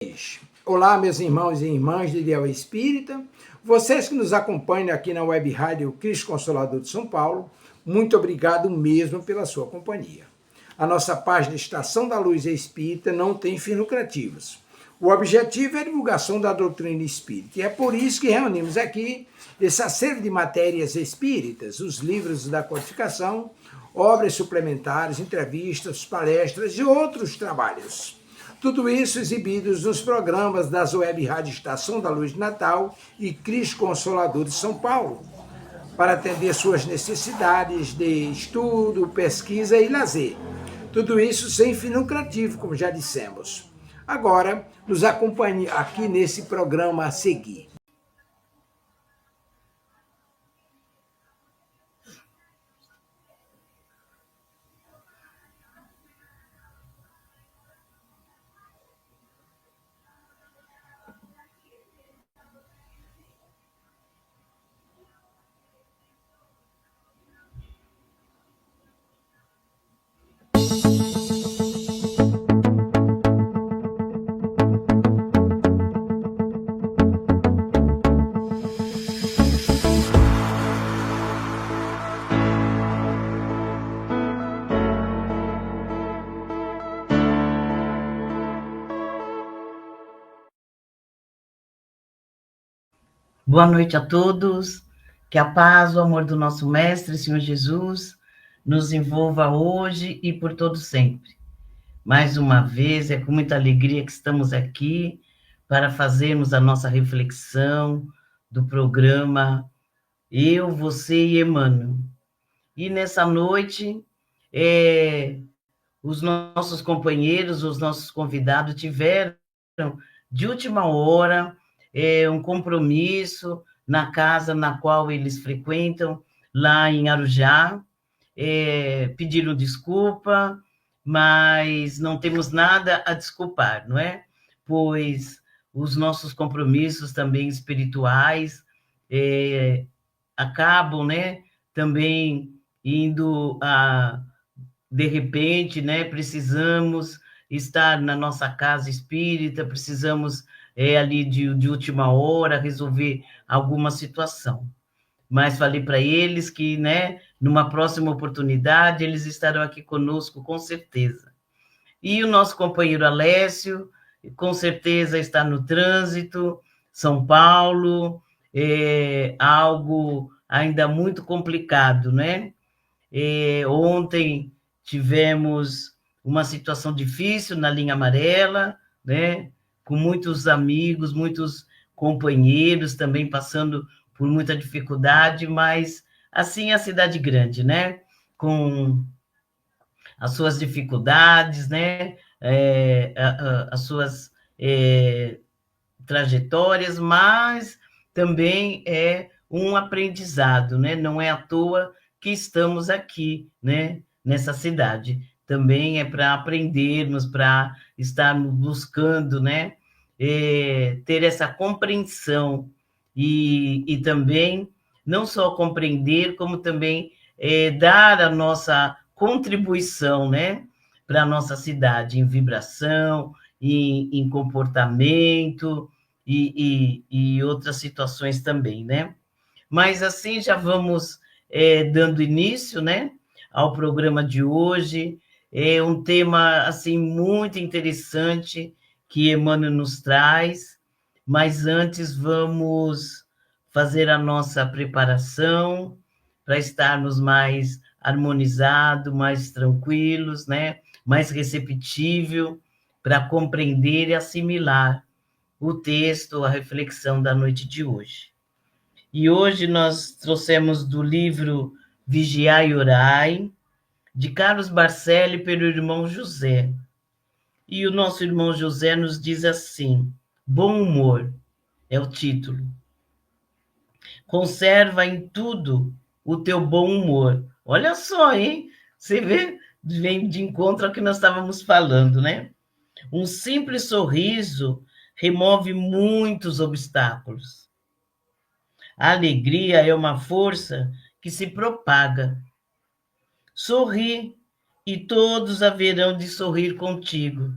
6. Olá, meus irmãos e irmãs de Ideal Espírita, vocês que nos acompanham aqui na Web Rádio Cristo Consolador de São Paulo, muito obrigado mesmo pela sua companhia. A nossa página Estação da Luz Espírita não tem fins lucrativos. O objetivo é a divulgação da doutrina espírita, e é por isso que reunimos aqui esse acervo de matérias espíritas, os livros da codificação, obras suplementares, entrevistas, palestras e outros trabalhos. Tudo isso exibidos nos programas das Web Rádio Estação da Luz de Natal e Cristo Consolador de São Paulo, para atender suas necessidades de estudo, pesquisa e lazer. Tudo isso sem fim lucrativo, como já dissemos. Agora, nos acompanhe aqui nesse programa a seguir. Boa noite a todos, que a paz, o amor do nosso Mestre, Senhor Jesus, nos envolva hoje e por todo sempre. Mais uma vez, é com muita alegria que estamos aqui para fazermos a nossa reflexão do programa Eu, Você e Emmanuel. E nessa noite, os nossos companheiros, os nossos convidados tiveram, de última hora, um compromisso na casa na qual eles frequentam, lá em Arujá. Pediram desculpa, mas não temos nada a desculpar, não é? Pois os nossos compromissos também espirituais acabam, né? Também indo a... De repente, né? Precisamos estar na nossa casa espírita, precisamos ali de última hora resolver alguma situação. Mas falei para eles que, né, numa próxima oportunidade, eles estarão aqui conosco, com certeza. E o nosso companheiro Alessio, com certeza está no trânsito, São Paulo, algo ainda muito complicado, né? Ontem tivemos uma situação difícil na linha amarela, né? Com muitos amigos, muitos companheiros também passando por muita dificuldade, mas assim é a cidade grande, né? Com as suas dificuldades, né? As suas trajetórias, mas também é um aprendizado, né? Não é à toa que estamos aqui, né? Nessa cidade. Também é para aprendermos, para estarmos buscando, né? Ter essa compreensão e também não só compreender, como também dar a nossa contribuição, né? Para a nossa cidade, em vibração, em comportamento e outras situações também, né? Mas assim já vamos dando início, né, ao programa de hoje. É um tema assim muito interessante que Emmanuel nos traz, mas antes vamos fazer a nossa preparação para estarmos mais harmonizados, mais tranquilos, né, mais receptível para compreender e assimilar o texto, a reflexão da noite de hoje. E hoje nós trouxemos do livro Vigiai e Orai, de Carlos Barcelli, pelo irmão José. E o nosso irmão José nos diz assim: bom humor é o título. Conserva em tudo o teu bom humor. Olha só, hein? Você vê, vem de encontro ao que nós estávamos falando, né? Um simples sorriso remove muitos obstáculos. A alegria é uma força que se propaga. Sorri e todos haverão de sorrir contigo.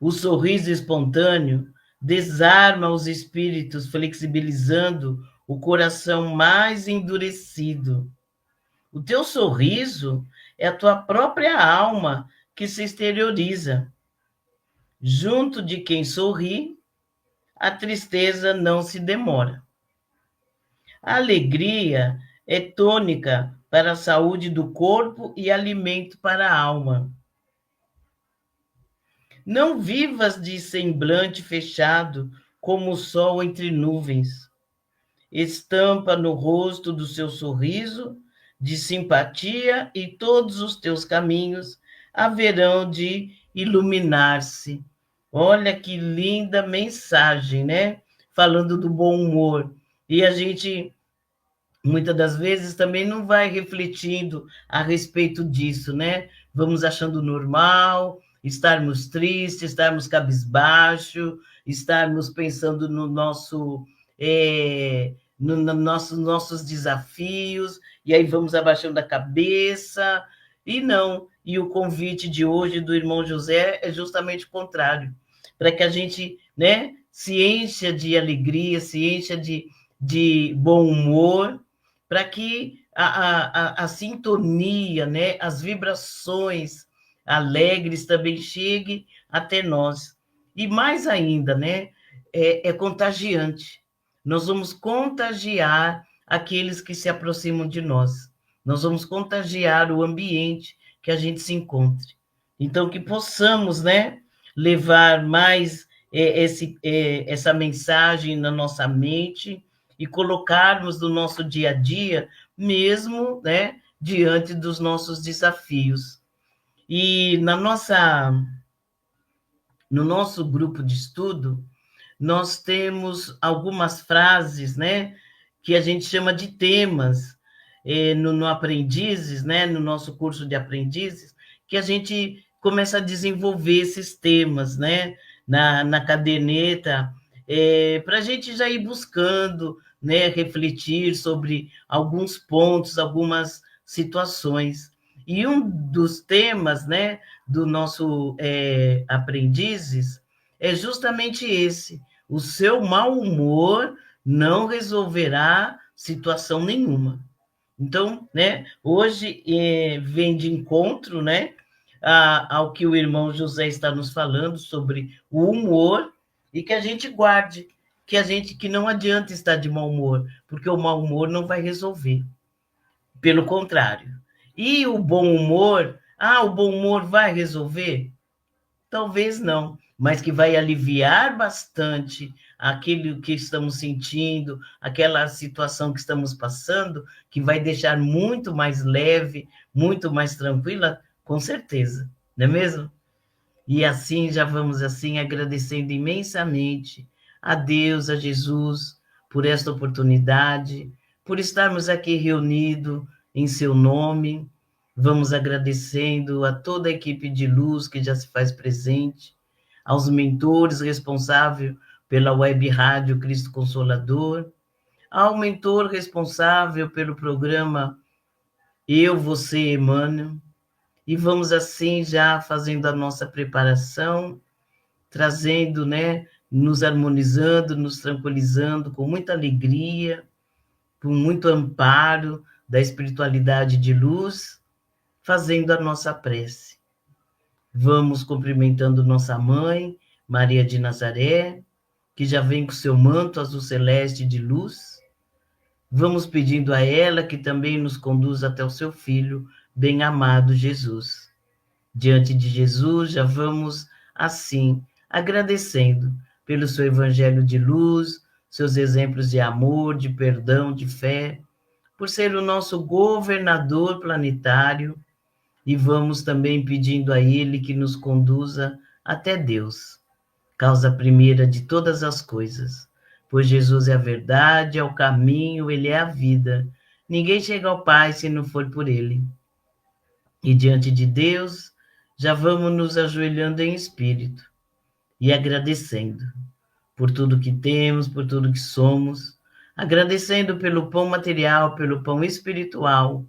O sorriso espontâneo desarma os espíritos, flexibilizando o coração mais endurecido. O teu sorriso é a tua própria alma que se exterioriza. Junto de quem sorri, a tristeza não se demora. A alegria é tônica para a saúde do corpo e alimento para a alma. Não vivas de semblante fechado como o sol entre nuvens. Estampa no rosto do seu sorriso de simpatia e todos os teus caminhos haverão de iluminar-se. Olha que linda mensagem, né? Falando do bom humor. E a gente, muitas das vezes, também não vai refletindo a respeito disso, né? Vamos achando normal estarmos tristes, estarmos cabisbaixo, estarmos pensando no nosso... nossos desafios, e aí vamos abaixando a cabeça, e não. E o convite de hoje do irmão José é justamente o contrário, para que a gente, né, se encha de alegria, se encha de bom humor, para que a sintonia, né, as vibrações alegres também cheguem até nós. E mais ainda, né, é contagiante. Nós vamos contagiar aqueles que se aproximam de nós. Nós vamos contagiar o ambiente que a gente se encontre. Então, que possamos, né, levar mais essa mensagem na nossa mente e colocarmos no nosso dia a dia, mesmo, né, diante dos nossos desafios. E no nosso grupo de estudo, nós temos algumas frases, né, que a gente chama de temas no Aprendizes, né, no nosso curso de Aprendizes, que a gente começa a desenvolver esses temas, né, na caderneta, para a gente já ir buscando, né, refletir sobre alguns pontos, algumas situações. E um dos temas, né, do nosso Aprendizes é justamente esse: o seu mau humor não resolverá situação nenhuma. Então, né, hoje vem de encontro, né, ao que o irmão José está nos falando sobre o humor, e que a gente guarde, que não adianta estar de mau humor, porque o mau humor não vai resolver. Pelo contrário. E o bom humor, o bom humor vai resolver? Talvez não, mas que vai aliviar bastante aquilo que estamos sentindo, aquela situação que estamos passando, que vai deixar muito mais leve, muito mais tranquila, com certeza, não é mesmo? E assim já vamos assim agradecendo imensamente a Deus, a Jesus, por esta oportunidade, por estarmos aqui reunidos em seu nome. Vamos agradecendo a toda a equipe de luz que já se faz presente, aos mentores responsáveis pela web rádio Cristo Consolador, ao mentor responsável pelo programa Eu, Você, Emmanuel, e vamos assim já fazendo a nossa preparação, trazendo, né, nos harmonizando, nos tranquilizando com muita alegria, com muito amparo da espiritualidade de luz, fazendo a nossa prece. Vamos cumprimentando nossa mãe, Maria de Nazaré, que já vem com seu manto azul celeste de luz. Vamos pedindo a ela que também nos conduza até o seu Filho, bem-amado Jesus. Diante de Jesus, já vamos, assim, agradecendo pelo seu evangelho de luz, seus exemplos de amor, de perdão, de fé, por ser o nosso governador planetário, e vamos também pedindo a ele que nos conduza até Deus, causa primeira de todas as coisas, pois Jesus é a verdade, é o caminho, ele é a vida. Ninguém chega ao Pai se não for por ele. E diante de Deus, já vamos nos ajoelhando em espírito e agradecendo por tudo que temos, por tudo que somos, agradecendo pelo pão material, pelo pão espiritual,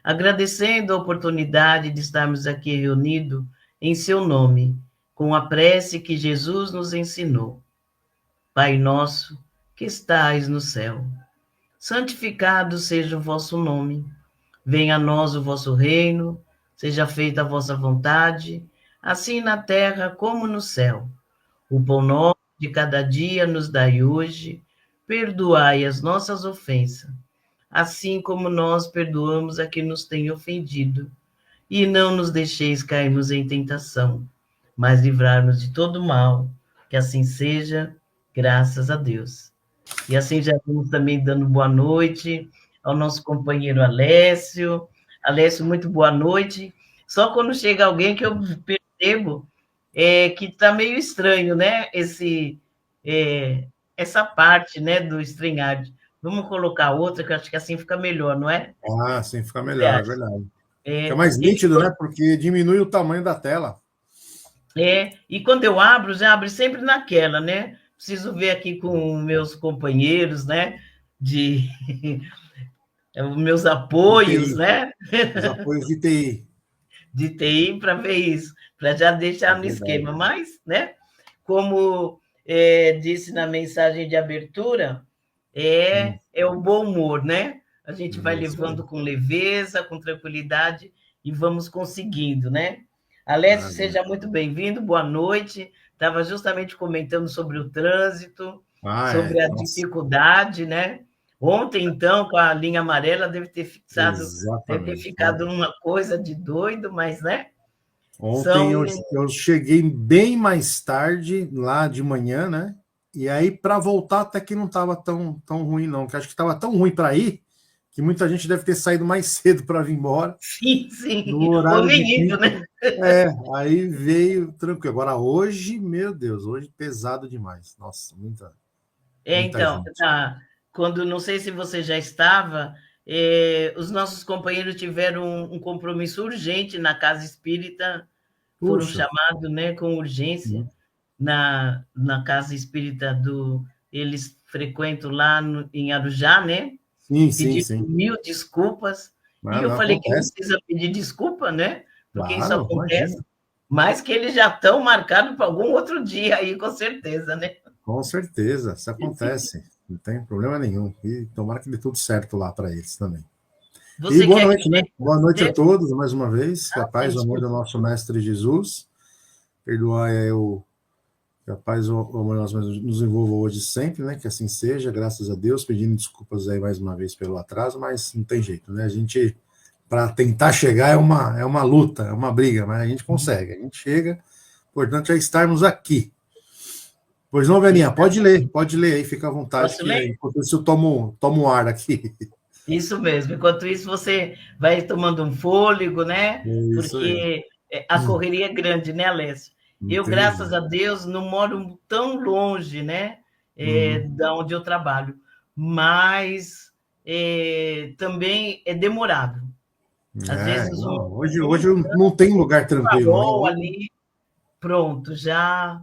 agradecendo a oportunidade de estarmos aqui reunidos em seu nome, com a prece que Jesus nos ensinou. Pai nosso, que estais no céu, santificado seja o vosso nome. Venha a nós o vosso reino, seja feita a vossa vontade, assim na terra como no céu. O pão nosso de cada dia nos dai hoje, perdoai as nossas ofensas, assim como nós perdoamos a quem nos tem ofendido. E não nos deixeis cairmos em tentação, mas livrar-nos de todo mal, que assim seja, graças a Deus. E assim já vamos também dando boa noite ao nosso companheiro Alessio. Alessio, muito boa noite. Só quando chega alguém que eu percebo que está meio estranho, né? Essa parte, né, do StreamYard. Vamos colocar outra, que eu acho que assim fica melhor, não é? Ah, sim, fica O que você melhor, é acha? verdade. Fica mais E, nítido, né? Porque diminui o tamanho da tela. e quando eu abro, já abre sempre naquela, né? Preciso ver aqui com meus companheiros, né? De os meus De apoios, TI, né? os apoios de TI. De TI para ver isso, para já É deixar no verdade. esquema. Mas, né? Como disse na mensagem de abertura, é o bom humor, né? A gente vai Isso aí. levando com leveza, com tranquilidade e vamos conseguindo, né? Alessio, Maravilha. seja muito bem-vindo, boa noite. Estava justamente comentando sobre o trânsito, Ah, sobre é. a Nossa, dificuldade, né? Ontem, então, com a linha amarela, deve ter exatamente. ficado uma coisa de doido, mas, né? Ontem São. eu cheguei bem mais tarde, lá de manhã, né? E aí, para voltar, até que não estava tão ruim, não. Que acho que estava tão ruim para ir, que muita gente deve ter saído mais cedo para vir embora. Sim, sim. No Ou horário de nem isso, né? pico. Aí veio tranquilo. Agora hoje, meu Deus, hoje pesado demais. Nossa, muita Então, gente. tá. Quando, não sei se você já estava, os nossos companheiros tiveram um compromisso urgente na casa espírita, foram Puxa. chamados, né, com urgência na casa espírita eles frequentam lá em Arujá, né? Sim, sim, Pediram sim. 1000 desculpas, e Mas eu não falei que não acontece. precisa pedir desculpa, né? Porque isso Claro, acontece, imagina. mas que eles já estão marcados para algum outro dia aí, com certeza, né? Com certeza, isso acontece. Não tem problema nenhum. E tomara que dê tudo certo lá para eles também. E Você boa quer que noite, né? Boa noite a dê? todos, mais uma vez. Que a Sim, paz e o amor do desculpa. nosso Mestre Jesus. Perdoai aí que a paz e o amor do nosso Mestre nos envolva hoje e sempre, né? Que assim seja, graças a Deus. Pedindo desculpas aí mais uma vez pelo atraso, mas não tem jeito, né? A gente, para tentar chegar, é uma luta, é uma briga, mas a gente consegue. A gente chega, o importante é estarmos aqui. Pois não, Beninha, pode ler aí, fica à vontade, Posso que ler? enquanto isso eu tomo ar aqui. Isso mesmo. Enquanto isso, você vai tomando um fôlego, né? É isso aí. Porque a correria é grande, né, Alessio? Não Eu, tem graças a jeito. Deus, não moro tão longe, né, Uhum. da onde eu trabalho, mas também é demorado. Às vezes Não, hoje não tem lugar tranquilo, né? farol ali, pronto, já.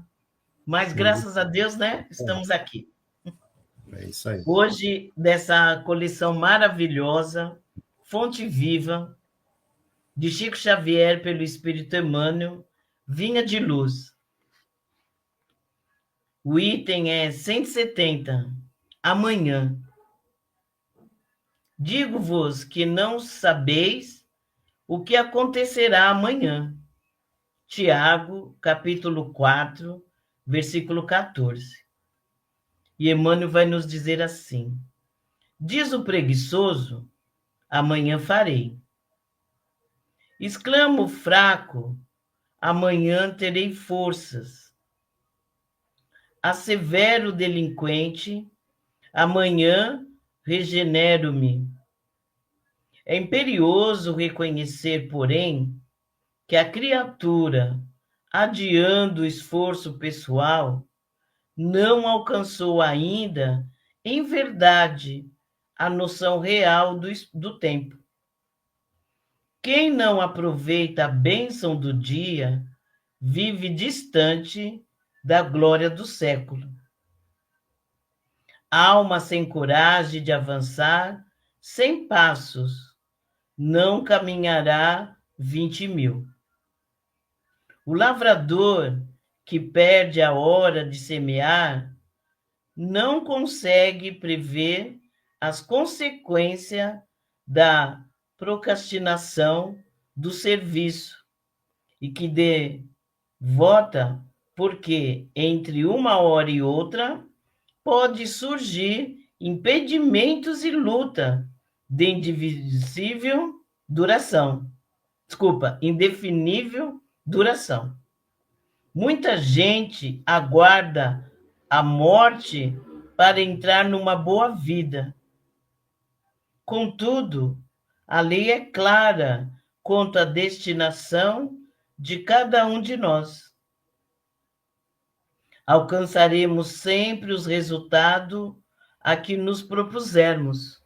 Mas graças a Deus, né, estamos aqui. É isso aí. Hoje, dessa coleção maravilhosa, Fonte Viva, de Chico Xavier pelo Espírito Emmanuel, Vinha de Luz. O item é 170. Amanhã. Digo-vos que não sabeis o que acontecerá amanhã. Tiago, capítulo 4, versículo 14. E Emmanuel vai nos dizer assim: diz o preguiçoso, amanhã farei. Exclama o fraco, amanhã terei forças. Assevero o delinquente, amanhã regenero-me. É imperioso reconhecer, porém, que a criatura, adiando o esforço pessoal, não alcançou ainda, em verdade, a noção real do tempo. Quem não aproveita a bênção do dia, vive distante da glória do século. Alma sem coragem de avançar, 100 passos, não caminhará 20.000. O lavrador que perde a hora de semear não consegue prever as consequências da procrastinação do serviço e que devota porque entre uma hora e outra pode surgir impedimentos e luta de indivisível duração. Desculpa, indefinível duração. Muita gente aguarda a morte para entrar numa boa vida. Contudo, a lei é clara quanto à destinação de cada um de nós. Alcançaremos sempre os resultados a que nos propusermos.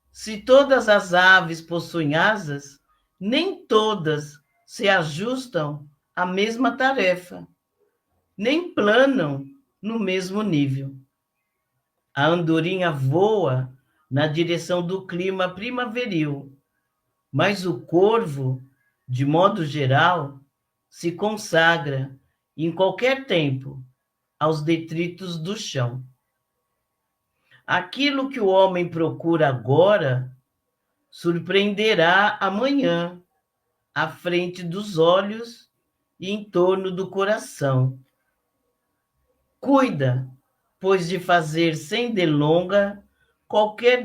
Se todas as aves possuem asas, nem todas se ajustam à mesma tarefa, nem planam no mesmo nível. A andorinha voa na direção do clima primaveril, mas o corvo, de modo geral, se consagra, em qualquer tempo, aos detritos do chão. Aquilo que o homem procura agora surpreenderá amanhã, à frente dos olhos e em torno do coração. Cuida, pois, de fazer sem delonga qualquer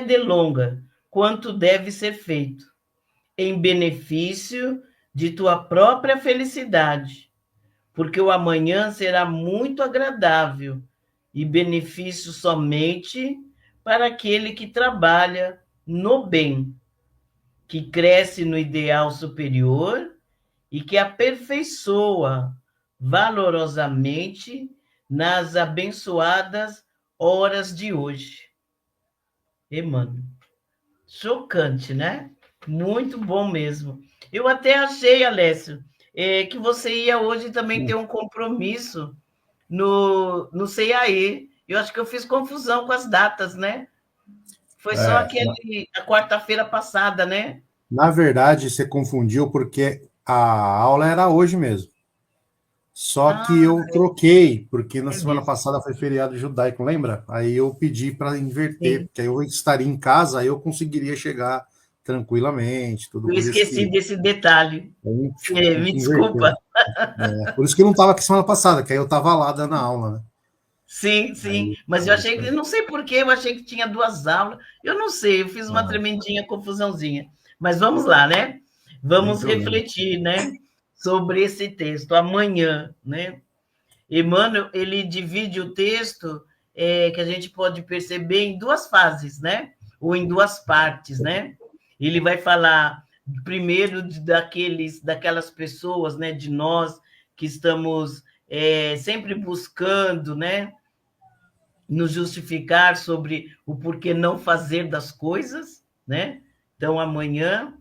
delonga, quanto deve ser feito, em benefício de tua própria felicidade, porque o amanhã será muito agradável e benefício somente para aquele que trabalha no bem, que cresce no ideal superior e que aperfeiçoa valorosamente nas abençoadas horas de hoje. Emmanuel. Chocante, né? Muito bom mesmo. Eu até achei, Alessio, que você ia hoje também ter um compromisso no CIAE. Eu acho que eu fiz confusão com as datas, né? Foi só a quarta-feira passada, né? Na verdade, você confundiu porque a aula era hoje mesmo. Só que eu troquei, porque na semana passada foi feriado judaico, lembra? Aí eu pedi para inverter, porque aí eu estaria em casa, aí eu conseguiria chegar tranquilamente. Tudo eu esqueci desse detalhe. Me desculpa. Por isso que eu não estava aqui semana passada, que aí eu estava lá dando aula, né? Sim, aí, mas eu achei que, não sei porquê, eu achei que tinha 2 aulas. Eu não sei, eu fiz uma tremendinha confusãozinha. Mas vamos lá, né? Vamos refletir, né? Sobre esse texto, amanhã, né? Emmanuel, ele divide o texto que a gente pode perceber em 2 fases, né? Ou em 2 partes, né? Ele vai falar primeiro daquelas pessoas, né? De nós que estamos sempre buscando, né? Nos justificar sobre o porquê não fazer das coisas, né? Então, amanhã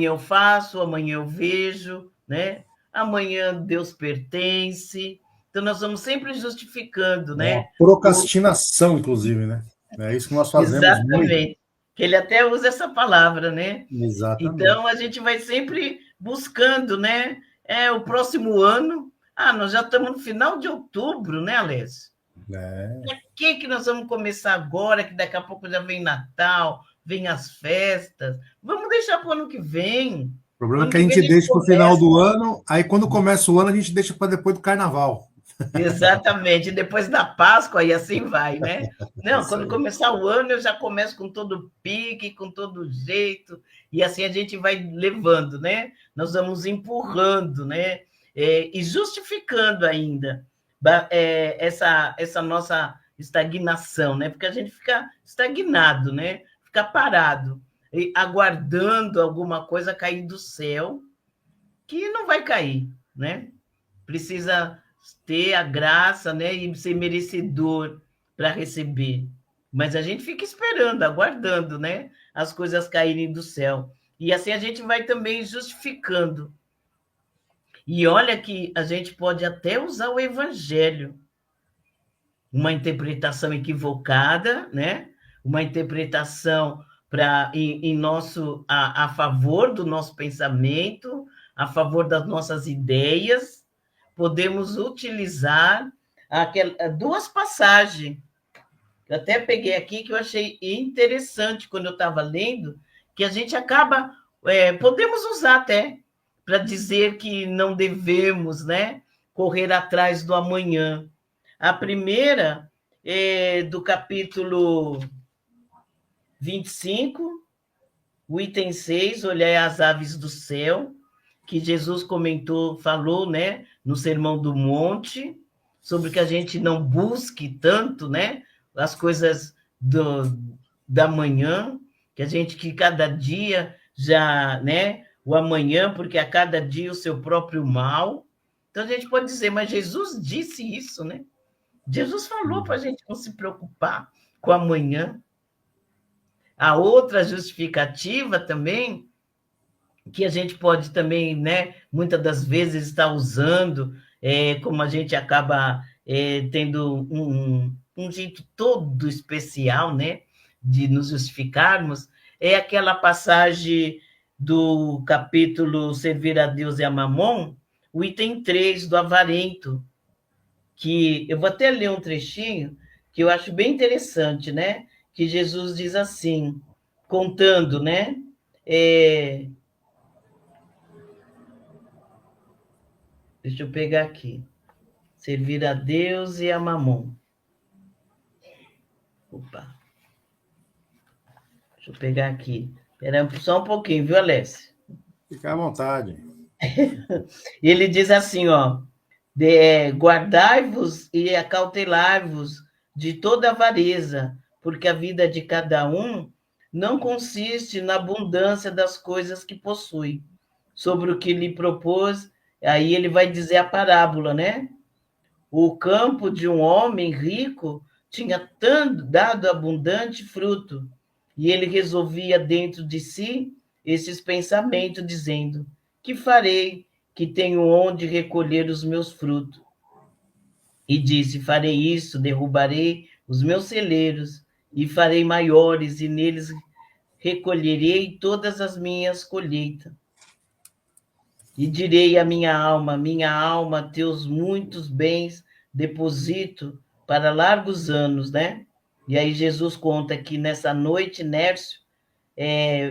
eu faço, amanhã eu vejo, né? Amanhã Deus pertence. Então, nós vamos sempre justificando, né? Procrastinação, inclusive, né? É isso que nós fazemos. Exatamente. Muito. Que ele até usa essa palavra, né? Exatamente. Então, a gente vai sempre buscando, né? O próximo ano. Nós já estamos no final de outubro, né, Alessio? Por que nós vamos começar agora, que daqui a pouco já vem Natal, vem as festas? Vamos deixar para o ano que vem. O problema é que a gente deixa para o final do ano, aí quando começa o ano, a gente deixa para depois do carnaval. Exatamente, depois da Páscoa e assim vai, né? Não, quando começar o ano, eu já começo com todo pique, com todo jeito, e assim a gente vai levando, né? Nós vamos empurrando, né? E justificando ainda essa nossa estagnação, né? Porque a gente fica estagnado, né? Fica parado, aguardando alguma coisa cair do céu, que não vai cair, né? Precisa ter a graça, né, e ser merecedor para receber. Mas a gente fica esperando, aguardando, né, as coisas caírem do céu. E assim a gente vai também justificando. E olha que a gente pode até usar o evangelho, uma interpretação equivocada, né? Uma interpretação a favor do nosso pensamento, a favor das nossas ideias, podemos utilizar duas passagens. Eu até peguei aqui que eu achei interessante quando eu estava lendo, que a gente acaba, podemos usar até para dizer que não devemos, né, correr atrás do amanhã. A primeira é do capítulo 25, o item 6, olhai as aves do céu, que Jesus falou, né, no Sermão do Monte, sobre que a gente não busque tanto, né, as coisas da manhã, que cada dia já, né, o amanhã, porque a cada dia o seu próprio mal. Então a gente pode dizer, mas Jesus disse isso, né? Jesus falou para a gente não se preocupar com amanhã. A outra justificativa também, que a gente pode também, né, muitas das vezes estar usando, como a gente acaba tendo um jeito todo especial, né, de nos justificarmos, é aquela passagem do capítulo Servir a Deus e a Mamon, o item 3 do avarento, que eu vou até ler um trechinho que eu acho bem interessante, né, que Jesus diz assim, contando, né, deixa eu pegar aqui. Servir a Deus e a Mamon. Opa. Deixa eu pegar aqui. Espera só um pouquinho, viu, Alessio? Fica à vontade. Ele diz assim, ó, guardai-vos e acautelai-vos de toda avareza, porque a vida de cada um não consiste na abundância das coisas que possui. Sobre o que lhe propôs, aí ele vai dizer a parábola, né? O campo de um homem rico tinha dado abundante fruto, e ele resolvia dentro de si esses pensamentos, dizendo, que farei, que tenho onde recolher os meus frutos? E disse, farei isso, derrubarei os meus celeiros, e farei maiores, e neles recolherei todas as minhas colheitas. E direi à minha alma, teus muitos bens deposito para largos anos, né? E aí Jesus conta que nessa noite, Nércio,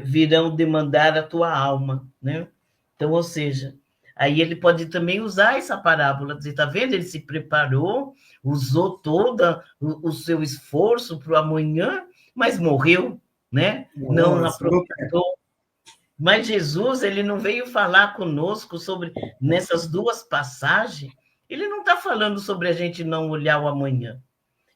virão demandar a tua alma, né? Então, ou seja, aí ele pode também usar essa parábola, dizer, tá vendo? Ele se preparou, usou todo o seu esforço para o amanhã, mas morreu, né? Não aproveitou. Mas Jesus, ele não veio falar conosco sobre, nessas duas passagens, ele não está falando sobre a gente não olhar o amanhã.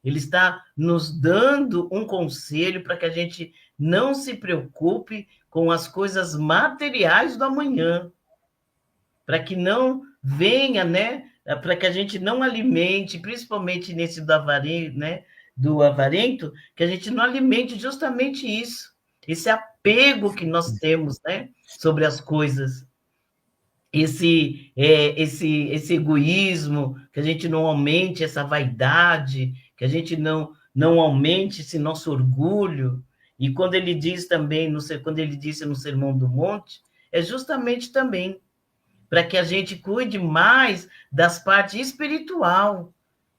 Ele está nos dando um conselho para que a gente não se preocupe com as coisas materiais do amanhã, para que não venha, né? Para que a gente não alimente, principalmente nesse do avarento, né? Do avarento, que a gente não alimente justamente isso, esse apego que nós temos, né? Sobre as coisas, esse egoísmo, que a gente não aumente essa vaidade, que a gente não aumente esse nosso orgulho. E quando ele diz também, quando ele disse no Sermão do Monte, é justamente também para que a gente cuide mais das partes espiritual,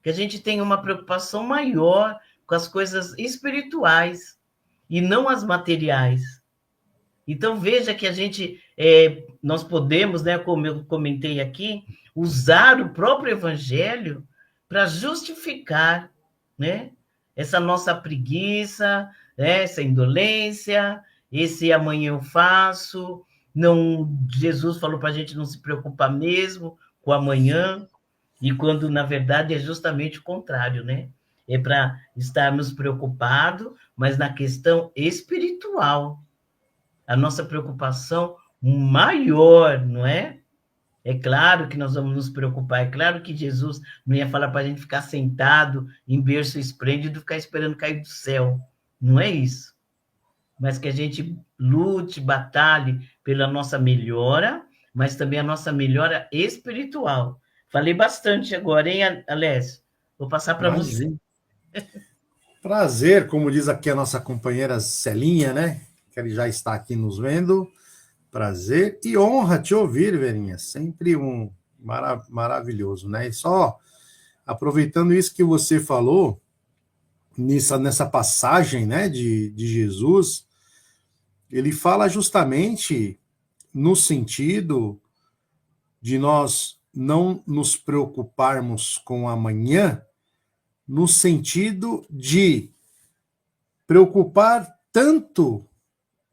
que a gente tenha uma preocupação maior com as coisas espirituais e não as materiais. Então, veja que a gente, nós podemos, né, como eu comentei aqui, usar o próprio evangelho para justificar, né, essa nossa preguiça, né, essa indolência, esse amanhã eu faço. Não, Jesus falou para a gente não se preocupar mesmo com o amanhã, e quando, na verdade, é justamente o contrário, né? É para estarmos preocupados, mas na questão espiritual. A nossa preocupação maior, não é? É claro que nós vamos nos preocupar, é claro que Jesus não ia falar para a gente ficar sentado em berço esplêndido, ficar esperando cair do céu. Não é isso. Mas que a gente lute, batalhe pela nossa melhora, mas também a nossa melhora espiritual. Falei bastante agora, hein, Alessio? Vou passar para você. Prazer, como diz aqui a nossa companheira Celinha, né? que ele já está aqui nos vendo. Prazer e honra te ouvir, Verinha. Sempre um maravilhoso, né? E só aproveitando isso que você falou, nessa passagem, né, de Jesus, ele fala justamente no sentido de nós não nos preocuparmos com amanhã, no sentido de preocupar tanto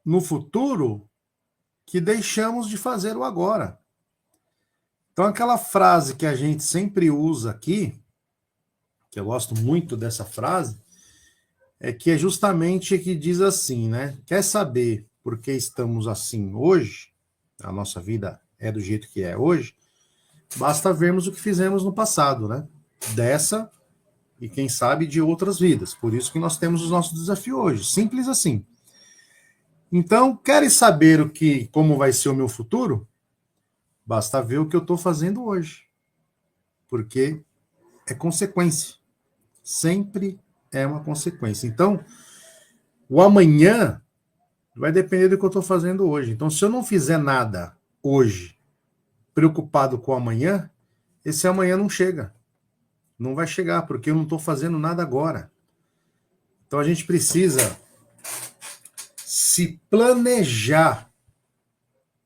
no futuro que deixamos de fazer o agora. Então, aquela frase que a gente sempre usa aqui, que eu gosto muito dessa frase, é que é justamente que diz assim, né? Quer saber por que estamos assim hoje? A nossa vida é do jeito que é hoje? Basta vermos o que fizemos no passado, né? Dessa e quem sabe de outras vidas. Por isso que nós temos os nossos desafios hoje. Simples assim. Então, queres saber como vai ser o meu futuro? Basta ver o que eu estou fazendo hoje. Porque é consequência. Sempre é uma consequência. Então, o amanhã vai depender do que eu estou fazendo hoje. Então, se eu não fizer nada hoje, preocupado com o amanhã, esse amanhã não chega. Não vai chegar, porque eu não estou fazendo nada agora. Então, a gente precisa se planejar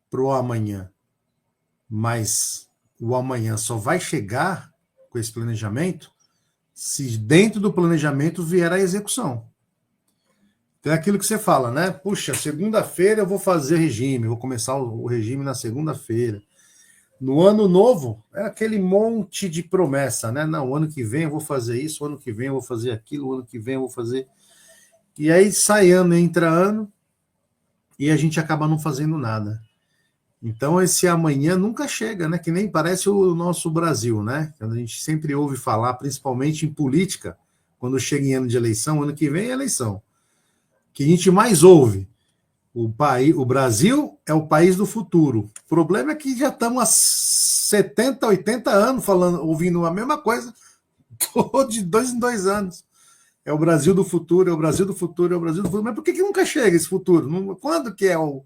para o amanhã. Mas o amanhã só vai chegar com esse planejamento se dentro do planejamento vier a execução. Então é aquilo que você fala, né? Puxa, segunda-feira eu vou fazer regime, vou começar o regime na segunda-feira. No ano novo, é aquele monte de promessa, né? Não, o ano que vem eu vou fazer isso, o ano que vem eu vou fazer aquilo, o ano que vem eu vou fazer... E aí sai ano, entra ano, e a gente acaba não fazendo nada. Então esse amanhã nunca chega, né? Que nem parece o nosso Brasil, né? Quando a gente sempre ouve falar, principalmente em política, quando chega em ano de eleição, ano que vem é eleição. O que a gente mais ouve, o Brasil é o país do futuro. O problema é que já estamos há 70, 80 anos ouvindo a mesma coisa, de 2 em 2 anos. É o Brasil do futuro, é o Brasil do futuro, é o Brasil do futuro. Mas por que nunca chega esse futuro? Quando que é o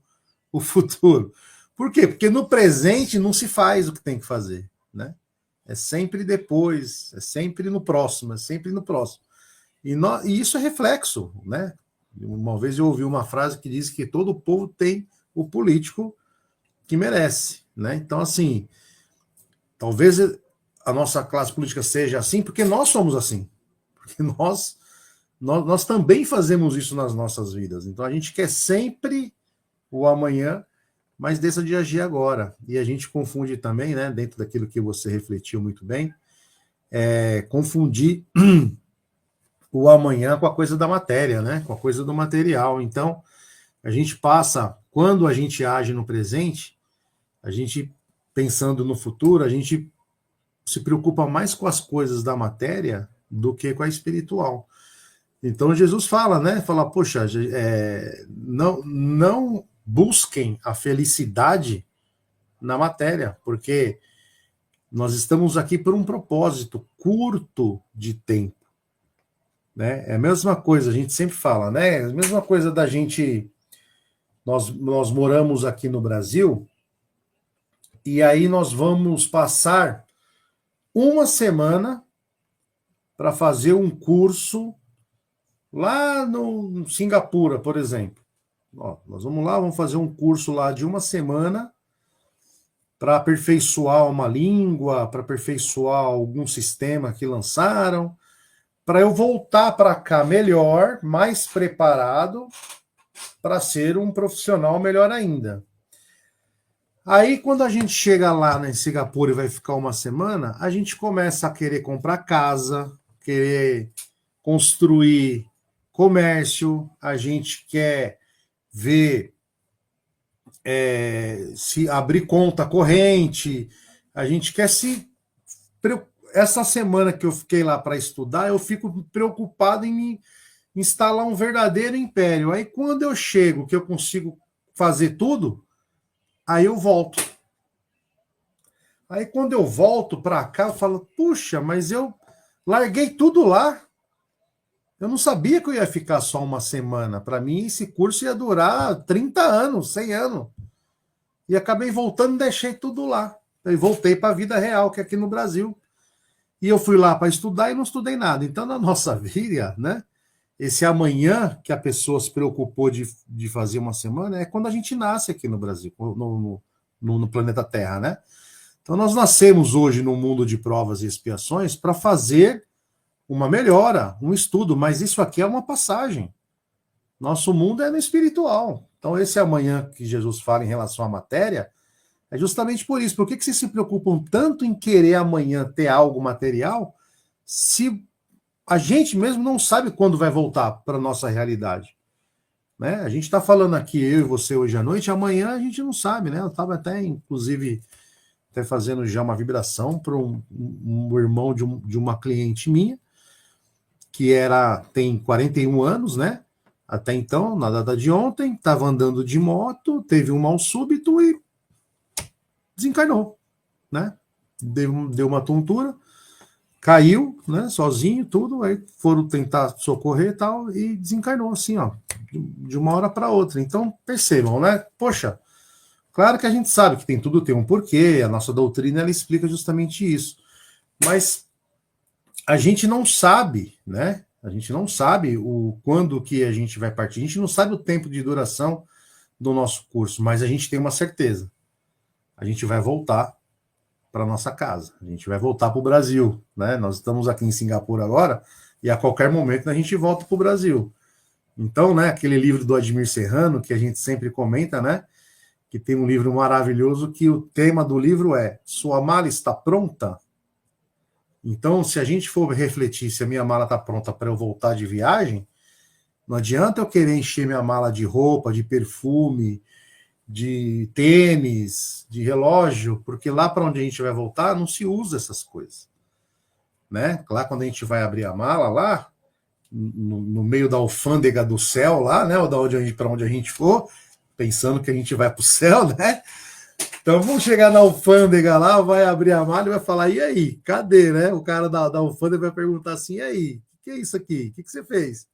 futuro? Por quê? Porque no presente não se faz o que tem que fazer, né? É sempre depois, é sempre no próximo, é sempre no próximo. E isso é reflexo, né? Uma vez eu ouvi uma frase que diz que todo povo tem o político que merece, né? Então, assim, talvez a nossa classe política seja assim porque nós somos assim. Porque nós também fazemos isso nas nossas vidas. Então, a gente quer sempre o amanhã, mas deixa de agir agora. E a gente confunde também, né, dentro daquilo que você refletiu muito bem, confundir o amanhã com a coisa da matéria, né, com a coisa do material. Então, a gente passa, quando a gente age no presente, a gente, pensando no futuro, a gente se preocupa mais com as coisas da matéria do que com a espiritual. Então, Jesus fala, né, fala, poxa, não busquem a felicidade na matéria, porque nós estamos aqui por um propósito curto de tempo, né? É a mesma coisa, a gente sempre fala, né? É a mesma coisa da gente... Nós moramos aqui no Brasil e aí nós vamos passar uma semana para fazer um curso lá no Singapura, por exemplo. Nós vamos lá, vamos fazer um curso lá de uma semana para aperfeiçoar uma língua, para aperfeiçoar algum sistema que lançaram, para eu voltar para cá melhor, mais preparado, para ser um profissional melhor ainda. Aí, quando a gente chega lá em Singapura e vai ficar uma semana, a gente começa a querer comprar casa, querer construir comércio, a gente quer ver se abrir conta corrente, a gente quer se... Essa semana que eu fiquei lá para estudar, eu fico preocupado em me instalar um verdadeiro império. Aí quando eu chego, que eu consigo fazer tudo, aí eu volto. Aí quando eu volto para cá, eu falo, puxa, mas eu larguei tudo lá. Eu não sabia que eu ia ficar só uma semana. Para mim, esse curso ia durar 30 anos, 100 anos. E acabei voltando e deixei tudo lá. E voltei para a vida real, que é aqui no Brasil. E eu fui lá para estudar e não estudei nada. Então, na nossa vida, né? Esse amanhã que a pessoa se preocupou de fazer uma semana é quando a gente nasce aqui no Brasil, no planeta Terra, né? Então, nós nascemos hoje num mundo de provas e expiações para fazer uma melhora, um estudo, mas isso aqui é uma passagem. Nosso mundo é no espiritual. Então, esse amanhã que Jesus fala em relação à matéria é justamente por isso. Por que vocês se preocupam tanto em querer amanhã ter algo material se a gente mesmo não sabe quando vai voltar para a nossa realidade? Né? A gente está falando aqui, eu e você, hoje à noite, amanhã a gente não sabe, né? Eu estava até, inclusive, até fazendo já uma vibração para um irmão de uma cliente minha, que tem 41 anos, né? Até então, na data de ontem, estava andando de moto, teve um mal súbito e desencarnou, né? Deu uma tontura, caiu, né? Sozinho, tudo, aí foram tentar socorrer e tal, e desencarnou assim, ó, de uma hora para outra. Então, percebam, né? Poxa, claro que a gente sabe que tudo tem um porquê, a nossa doutrina, ela explica justamente isso. Mas a gente não sabe, né? A gente não sabe quando que a gente vai partir. A gente não sabe o tempo de duração do nosso curso, mas a gente tem uma certeza. A gente vai voltar para nossa casa. A gente vai voltar para o Brasil, né? Nós estamos aqui em Singapura agora e a qualquer momento a gente volta para o Brasil. Então, né? Aquele livro do Admir Serrano que a gente sempre comenta, né? Que tem um livro maravilhoso que o tema do livro é Sua mala está pronta? Então, se a gente for refletir se a minha mala está pronta para eu voltar de viagem, não adianta eu querer encher minha mala de roupa, de perfume, de tênis, de relógio, porque lá para onde a gente vai voltar não se usa essas coisas. Né? Lá quando a gente vai abrir a mala, lá, no meio da alfândega do céu, lá, né? Ou para onde a gente for, pensando que a gente vai para o céu, né? Então vamos chegar na alfândega lá, vai abrir a mala e vai falar, e aí, cadê, né? O cara da alfândega vai perguntar assim, e aí, o que é isso aqui? O que você fez?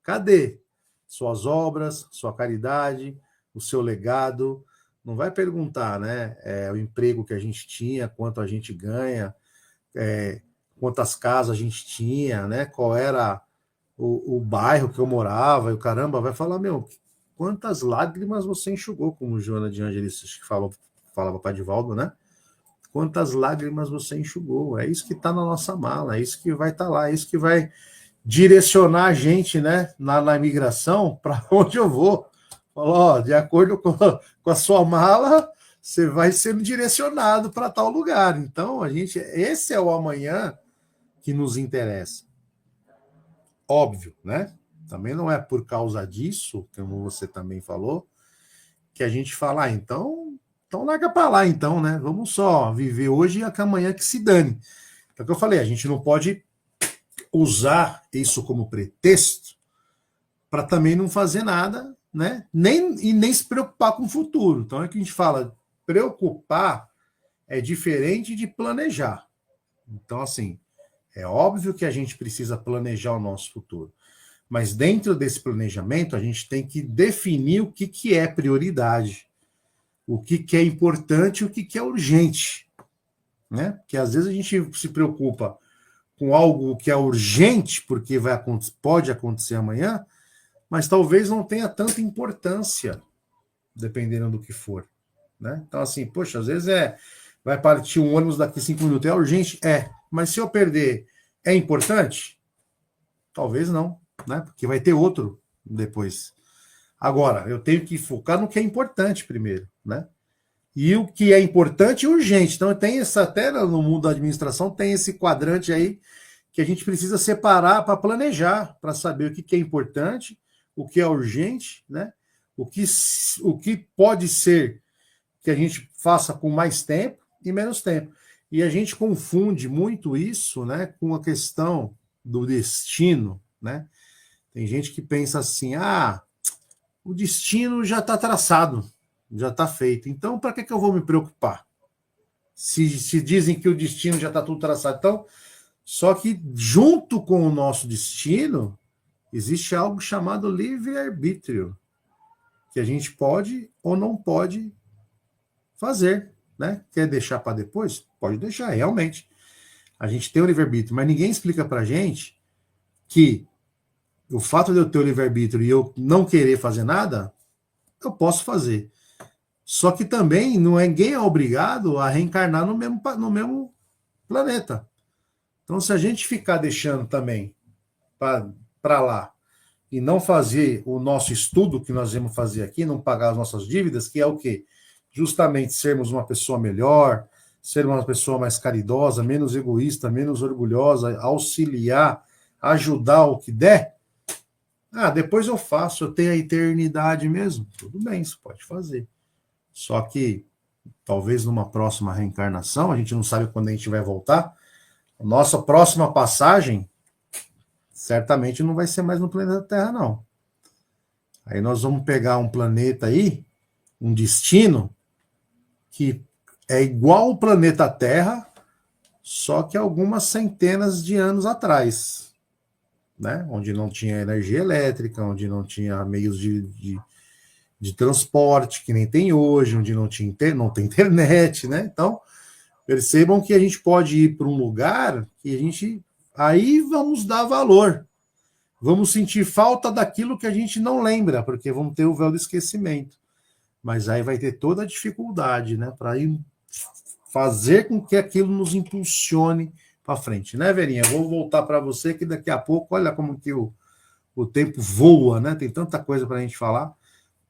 Cadê? Suas obras, sua caridade, o seu legado. Não vai perguntar, né? O emprego que a gente tinha, quanto a gente ganha, quantas casas a gente tinha, né? Qual era o bairro que eu morava, e o caramba, vai falar, meu, quantas lágrimas você enxugou, como o Joana de Angelis falava para Divaldo, né? Quantas lágrimas você enxugou? É isso que está na nossa mala, é isso que vai estar lá, é isso que vai direcionar a gente, né, na imigração, para onde eu vou. Falou, ó, de acordo com a sua mala, você vai sendo direcionado para tal lugar. Então, esse é o amanhã que nos interessa. Óbvio, né? Também não é por causa disso, como você também falou, que a gente fala, então larga para lá, então, né? Vamos só viver hoje e amanhã que se dane. Então, que eu falei, a gente não pode usar isso como pretexto para também não fazer nada, né? Nem se preocupar com o futuro. Então é que a gente fala, preocupar é diferente de planejar. Então, assim, é óbvio que a gente precisa planejar o nosso futuro. Mas dentro desse planejamento, a gente tem que definir o que é prioridade, o que é importante e o que é urgente. Né? Porque às vezes a gente se preocupa com algo que é urgente, porque pode acontecer amanhã, mas talvez não tenha tanta importância, dependendo do que for. Né? Então, assim, poxa, às vezes vai partir um ônibus daqui 5 minutos, é urgente? Mas se eu perder, é importante? Talvez não, né? Porque vai ter outro depois. Agora, eu tenho que focar no que é importante primeiro, né? E o que é importante e urgente. Então, até no mundo da administração, tem esse quadrante aí que a gente precisa separar para planejar, para saber o que é importante, o que é urgente, né? O que pode ser que a gente faça com mais tempo e menos tempo. E a gente confunde muito isso, né, com a questão do destino, né? Tem gente que pensa assim, o destino já está traçado, já está feito. Então, para que eu vou me preocupar? Se dizem que o destino já está tudo traçado. Então, só que junto com o nosso destino, Existe algo chamado livre-arbítrio, que a gente pode ou não pode fazer, né? Quer deixar para depois? Pode deixar, realmente. A gente tem o livre-arbítrio, mas ninguém explica para a gente que o fato de eu ter o livre-arbítrio e eu não querer fazer nada, eu posso fazer. Só que também ninguém é obrigado a reencarnar no mesmo planeta. Então, se a gente ficar deixando também para lá e não fazer o nosso estudo que nós vamos fazer aqui, não pagar as nossas dívidas, que é o quê? Justamente sermos uma pessoa melhor, ser uma pessoa mais caridosa, menos egoísta, menos orgulhosa, auxiliar, ajudar o que der. Depois eu faço, eu tenho a eternidade mesmo. Tudo bem, isso pode fazer. Só que talvez numa próxima reencarnação, a gente não sabe quando a gente vai voltar, a nossa próxima passagem certamente não vai ser mais no planeta Terra, não. Aí nós vamos pegar um planeta aí, um destino, que é igual ao planeta Terra, só que algumas centenas de anos atrás, né? Onde não tinha energia elétrica, onde não tinha meios de transporte, que nem tem hoje, onde não tem internet, né? Então, percebam que a gente pode ir para um lugar que a gente... Aí vamos dar valor. Vamos sentir falta daquilo que a gente não lembra, porque vamos ter o véu do esquecimento. Mas aí vai ter toda a dificuldade, né? Para ir fazer com que aquilo nos impulsione para frente, né, Verinha? Vou voltar para você, que daqui a pouco, olha como que o tempo voa, né? Tem tanta coisa para a gente falar,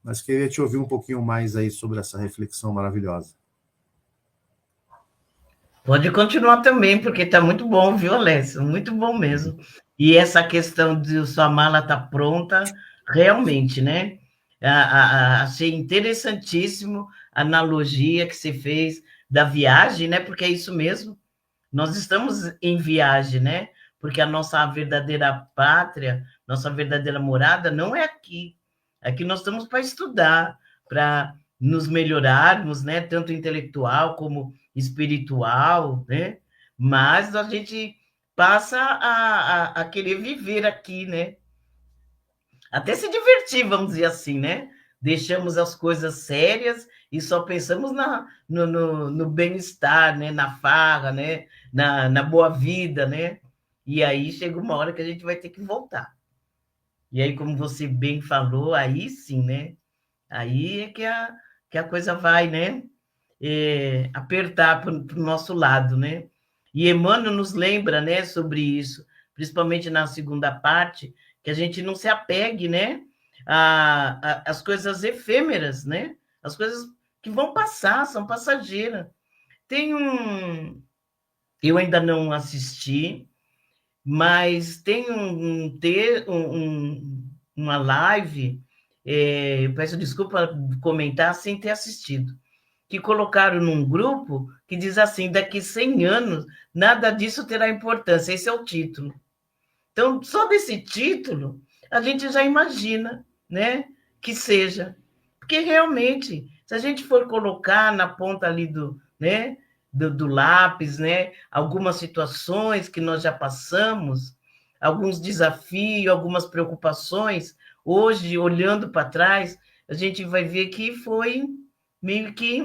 mas queria te ouvir um pouquinho mais aí sobre essa reflexão maravilhosa. Pode continuar também, porque está muito bom, viu, Alessio? Muito bom mesmo. E essa questão de sua mala estar pronta, realmente, né? Achei interessantíssimo a analogia que você fez da viagem, né? Porque é isso mesmo. Nós estamos em viagem, né? Porque a nossa verdadeira pátria, nossa verdadeira morada não é aqui. Aqui nós estamos para estudar, para nos melhorarmos, né? Tanto intelectual como espiritual, né? Mas a gente passa a querer viver aqui, né? Até se divertir, vamos dizer assim, né? Deixamos as coisas sérias e só pensamos no bem-estar, né? Na farra, né? Na boa vida, né? E aí chega uma hora que a gente vai ter que voltar. E aí, como você bem falou, aí sim, né? Aí é que a coisa vai, né? Apertar para o nosso lado, né? E Emmanuel nos lembra, né, sobre isso, principalmente na segunda parte, que a gente não se apegue, né, às coisas efêmeras, né? As coisas que vão passar, são passageiras. Tem eu ainda não assisti, mas tem uma live, eu peço desculpa comentar sem ter assistido, que colocaram num grupo que diz assim, daqui 100 anos, nada disso terá importância. Esse é o título. Então, só desse título, a gente já imagina, né, que seja. Porque, realmente, se a gente for colocar na ponta ali né, do lápis, né, algumas situações que nós já passamos, alguns desafios, algumas preocupações, hoje, olhando para trás, a gente vai ver que foi meio que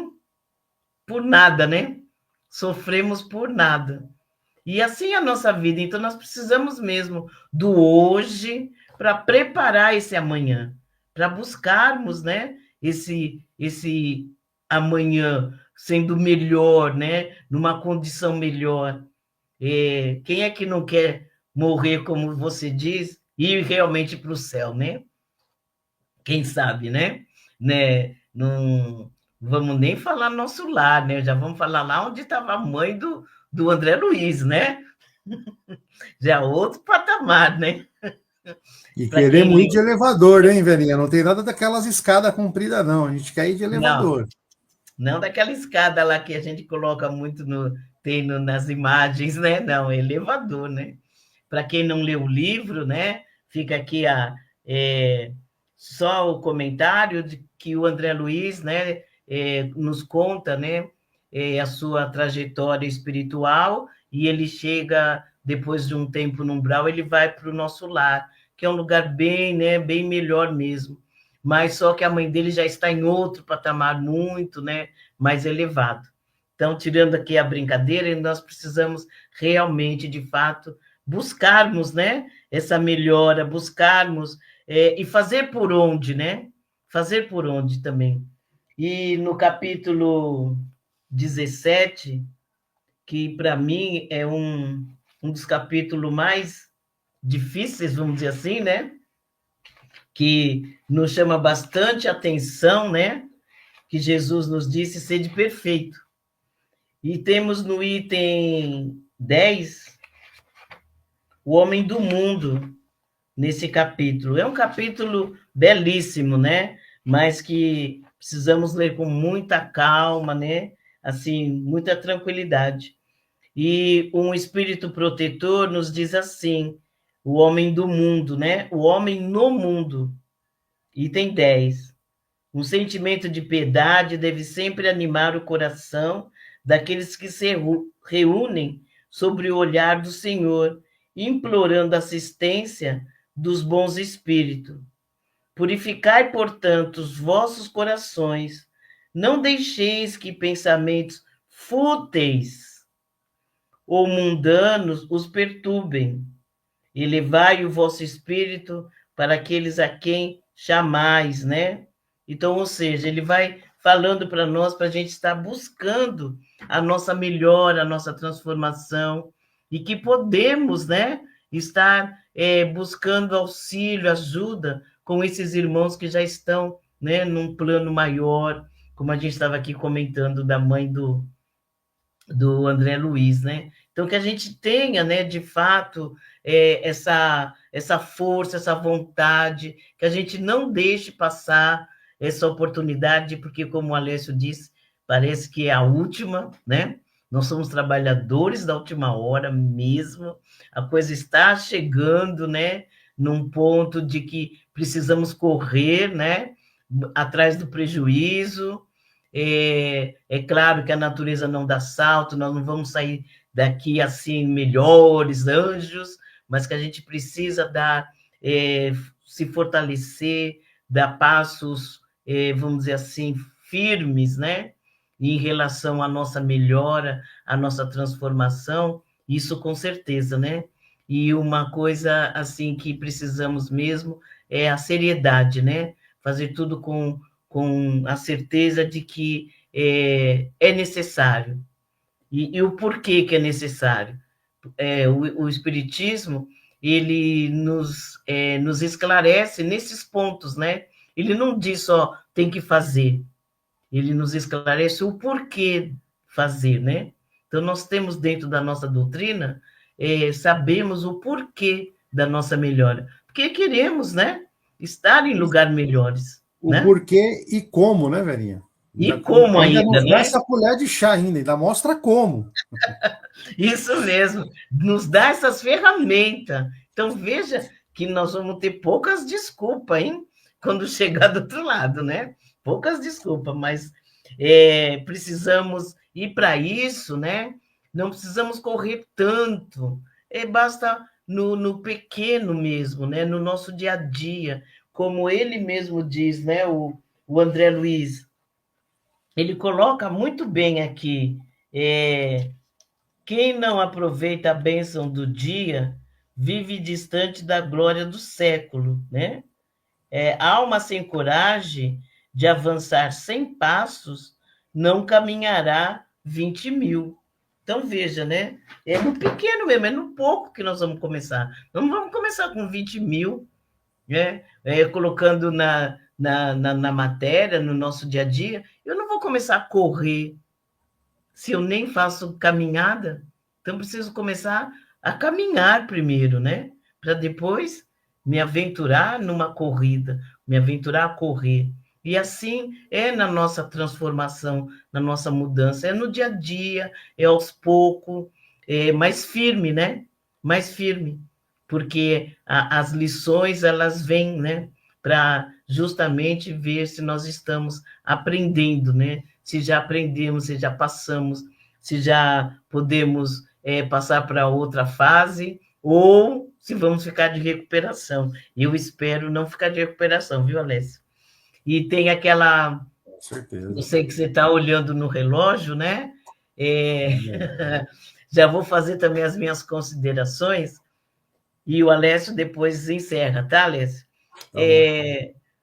por nada, né? Sofremos por nada. E assim é a nossa vida. Então, nós precisamos mesmo do hoje para preparar esse amanhã, para buscarmos, né? Esse amanhã sendo melhor, né? Numa condição melhor. Quem é que não quer morrer, como você diz, e ir realmente para o céu, né? Quem sabe, né? Não vamos nem falar nosso lar, né? Já vamos falar lá onde estava a mãe do André Luiz, né? Já outro patamar, né? E Para queremos ir quem de elevador, hein, velhinha? Não tem nada daquelas escadas compridas, não. A gente quer ir de não, elevador. não daquela escada lá que a gente coloca muito nas imagens, né? Não, elevador, né? Para quem não leu o livro, né? Fica aqui só o comentário de que o André Luiz, né, nos conta, né, a sua trajetória espiritual, e ele chega, depois de um tempo no umbral, ele vai para o nosso lar, que é um lugar bem, né, bem melhor mesmo. Mas só que a mãe dele já está em outro patamar muito, né, mais elevado. Então, tirando aqui a brincadeira, nós precisamos realmente, de fato, buscarmos, né, essa melhora, buscarmos e fazer por onde, né? Fazer por onde também. E no capítulo 17, que para mim é um dos capítulos mais difíceis, vamos dizer assim, né? Que nos chama bastante atenção, né? Que Jesus nos disse: sede perfeito. E temos no item 10 o homem do mundo nesse capítulo. É um capítulo belíssimo, né? Mas que precisamos ler com muita calma, né? Assim, muita tranquilidade. E um espírito protetor nos diz assim: o homem do mundo, né? O homem no mundo. Item 10. Um sentimento de piedade deve sempre animar o coração daqueles que se reúnem sobre o olhar do Senhor, implorando assistência dos bons espíritos. Purificai, portanto, os vossos corações, não deixeis que pensamentos fúteis ou mundanos os perturbem. Elevai o vosso espírito para aqueles a quem chamais, né? Então, ou seja, ele vai falando para nós, para a gente estar buscando a nossa melhora, a nossa transformação, e que podemos, né, estar buscando auxílio, ajuda com esses irmãos que já estão, né, num plano maior, como a gente estava aqui comentando da mãe do André Luiz, né? Então, que a gente tenha, né, de fato, essa força, essa vontade, que a gente não deixe passar essa oportunidade, porque, como o Alessio disse, parece que é a última, né? Nós somos trabalhadores da última hora mesmo, a coisa está chegando, né, num ponto de que precisamos correr, né, atrás do prejuízo. É claro que a natureza não dá salto, nós não vamos sair daqui assim melhores anjos, mas que a gente precisa se fortalecer, dar passos, vamos dizer assim, firmes, né? Em relação à nossa melhora, à nossa transformação, isso com certeza, né? E uma coisa assim que precisamos mesmo é a seriedade, né? Fazer tudo com a certeza de que é necessário. E o porquê que é necessário? O Espiritismo, ele nos esclarece nesses pontos, né? Ele não diz só tem que fazer, ele nos esclarece o porquê fazer, né? Então, nós temos dentro da nossa doutrina, sabemos o porquê da nossa melhora, porque queremos, né? Estar em lugares melhores. O Né? porquê e como, né, velhinha? E como ainda ainda, nos dá né? essa colher de chá ainda mostra como. Isso mesmo, nos dá essas ferramentas. Então, veja que nós vamos ter poucas desculpas, hein? Quando chegar do outro lado, né? Poucas desculpas, mas precisamos ir para isso, né? Não precisamos correr tanto. Basta no pequeno mesmo, né? No nosso dia a dia. Como ele mesmo diz, né? O André Luiz, ele coloca muito bem aqui. Quem não aproveita a bênção do dia vive distante da glória do século, né? Alma sem coragem de avançar 100 passos não caminhará 20.000. Então, veja, né? É no pequeno mesmo, é no pouco que nós vamos começar. Não vamos começar com 20.000, né? Colocando na matéria, no nosso dia a dia. Eu não vou começar a correr se eu nem faço caminhada. Então, preciso começar a caminhar primeiro, né? Para depois me aventurar numa corrida, me aventurar a correr. E assim é na nossa transformação, na nossa mudança. É no dia a dia, é aos poucos, mais firme, né? Mais firme. Porque as lições, elas vêm, né? Para justamente ver se nós estamos aprendendo, né? Se já aprendemos, se já passamos, se já podemos passar para outra fase, ou se vamos ficar de recuperação. Eu espero não ficar de recuperação, viu, Alessio? E tem aquela... Com certeza. Eu sei que você está olhando no relógio, né? Já vou fazer também as minhas considerações e o Alessio depois encerra, tá, Alessio? Tá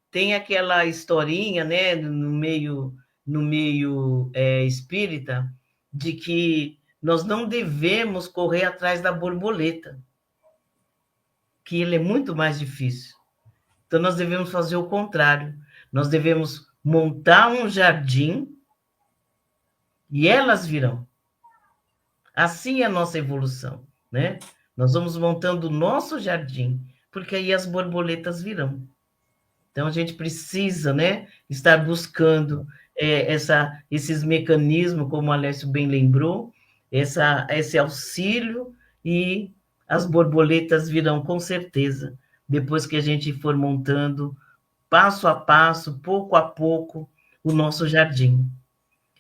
Tem aquela historinha, né, no meio espírita, de que nós não devemos correr atrás da borboleta, que ele é muito mais difícil. Então, nós devemos fazer o contrário. Nós devemos montar um jardim e elas virão. Assim é a nossa evolução, né? Nós vamos montando o nosso jardim, porque aí as borboletas virão. Então, a gente precisa, né, estar buscando esses mecanismos, como o Alessio bem lembrou, esse auxílio, e as borboletas virão com certeza, depois que a gente for montando, passo a passo, pouco a pouco, o nosso jardim.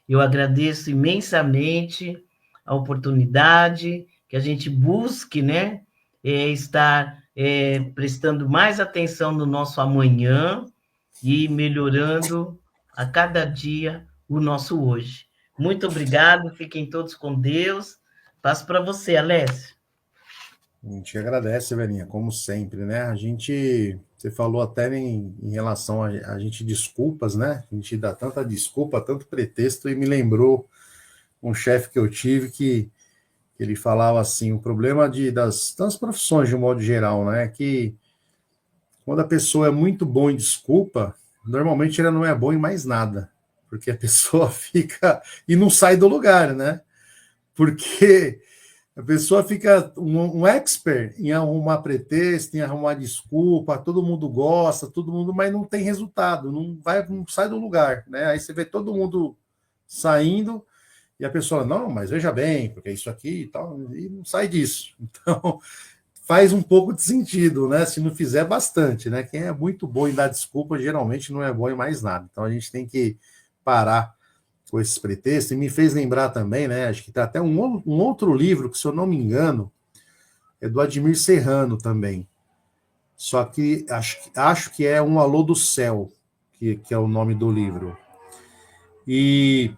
Eu agradeço imensamente a oportunidade, que a gente busque, né, estar prestando mais atenção no nosso amanhã e melhorando a cada dia o nosso hoje. Muito obrigado, fiquem todos com Deus. Passo para você, Alessio. A gente agradece, Verinha, como sempre, né? Você falou até em relação a gente desculpas, né? A gente dá tanta desculpa, tanto pretexto, e me lembrou um chefe que eu tive que ele falava assim, o problema das profissões de um modo geral, né? Que quando a pessoa é muito boa em desculpa, normalmente ela não é boa em mais nada, porque a pessoa fica e não sai do lugar, né? Porque a pessoa fica um expert em arrumar pretexto, em arrumar desculpa, todo mundo gosta, mas não tem resultado, não sai do lugar, né? Aí você vê todo mundo saindo e a pessoa, não, mas veja bem, porque é isso aqui e tal, e não sai disso. Então, faz um pouco de sentido, né? Se não fizer bastante, né? Quem é muito bom em dar desculpa, geralmente não é bom em mais nada. Então, a gente tem que parar com esses pretextos, e me fez lembrar também, né? Acho que tem até um outro livro, que se eu não me engano, é do Admir Serrano também. Só que acho que é Um Alô do Céu, que é o nome do livro. E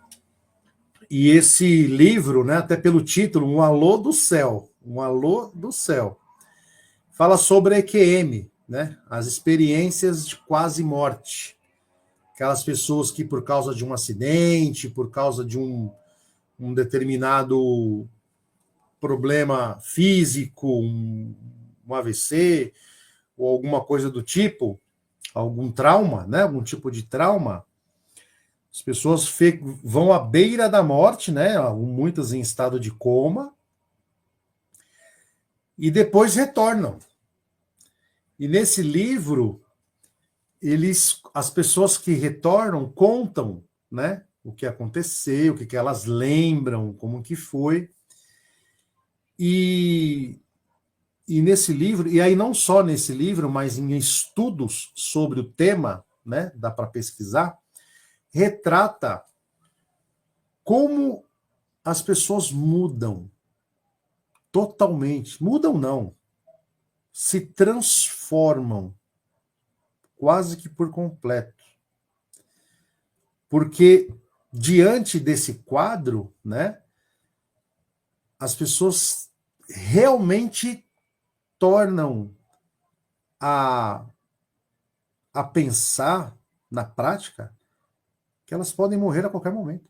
esse livro, né, até pelo título, Um Alô do Céu, Um Alô do Céu, fala sobre a EQM, né? As experiências de quase morte. Aquelas pessoas que, por causa de um acidente, por causa de um determinado problema físico, um AVC, ou alguma coisa do tipo, algum trauma, né? Algum tipo de trauma, as pessoas vão à beira da morte, né? Muitas em estado de coma, e depois retornam. E nesse livro, as pessoas que retornam contam, né, o que aconteceu, o que elas lembram, como que foi. E nesse livro, e aí não só nesse livro, mas em estudos sobre o tema, né, dá para pesquisar, retrata como as pessoas mudam totalmente. Mudam não, se transformam quase que por completo. Porque diante desse quadro, né, as pessoas realmente tornam a pensar na prática que elas podem morrer a qualquer momento.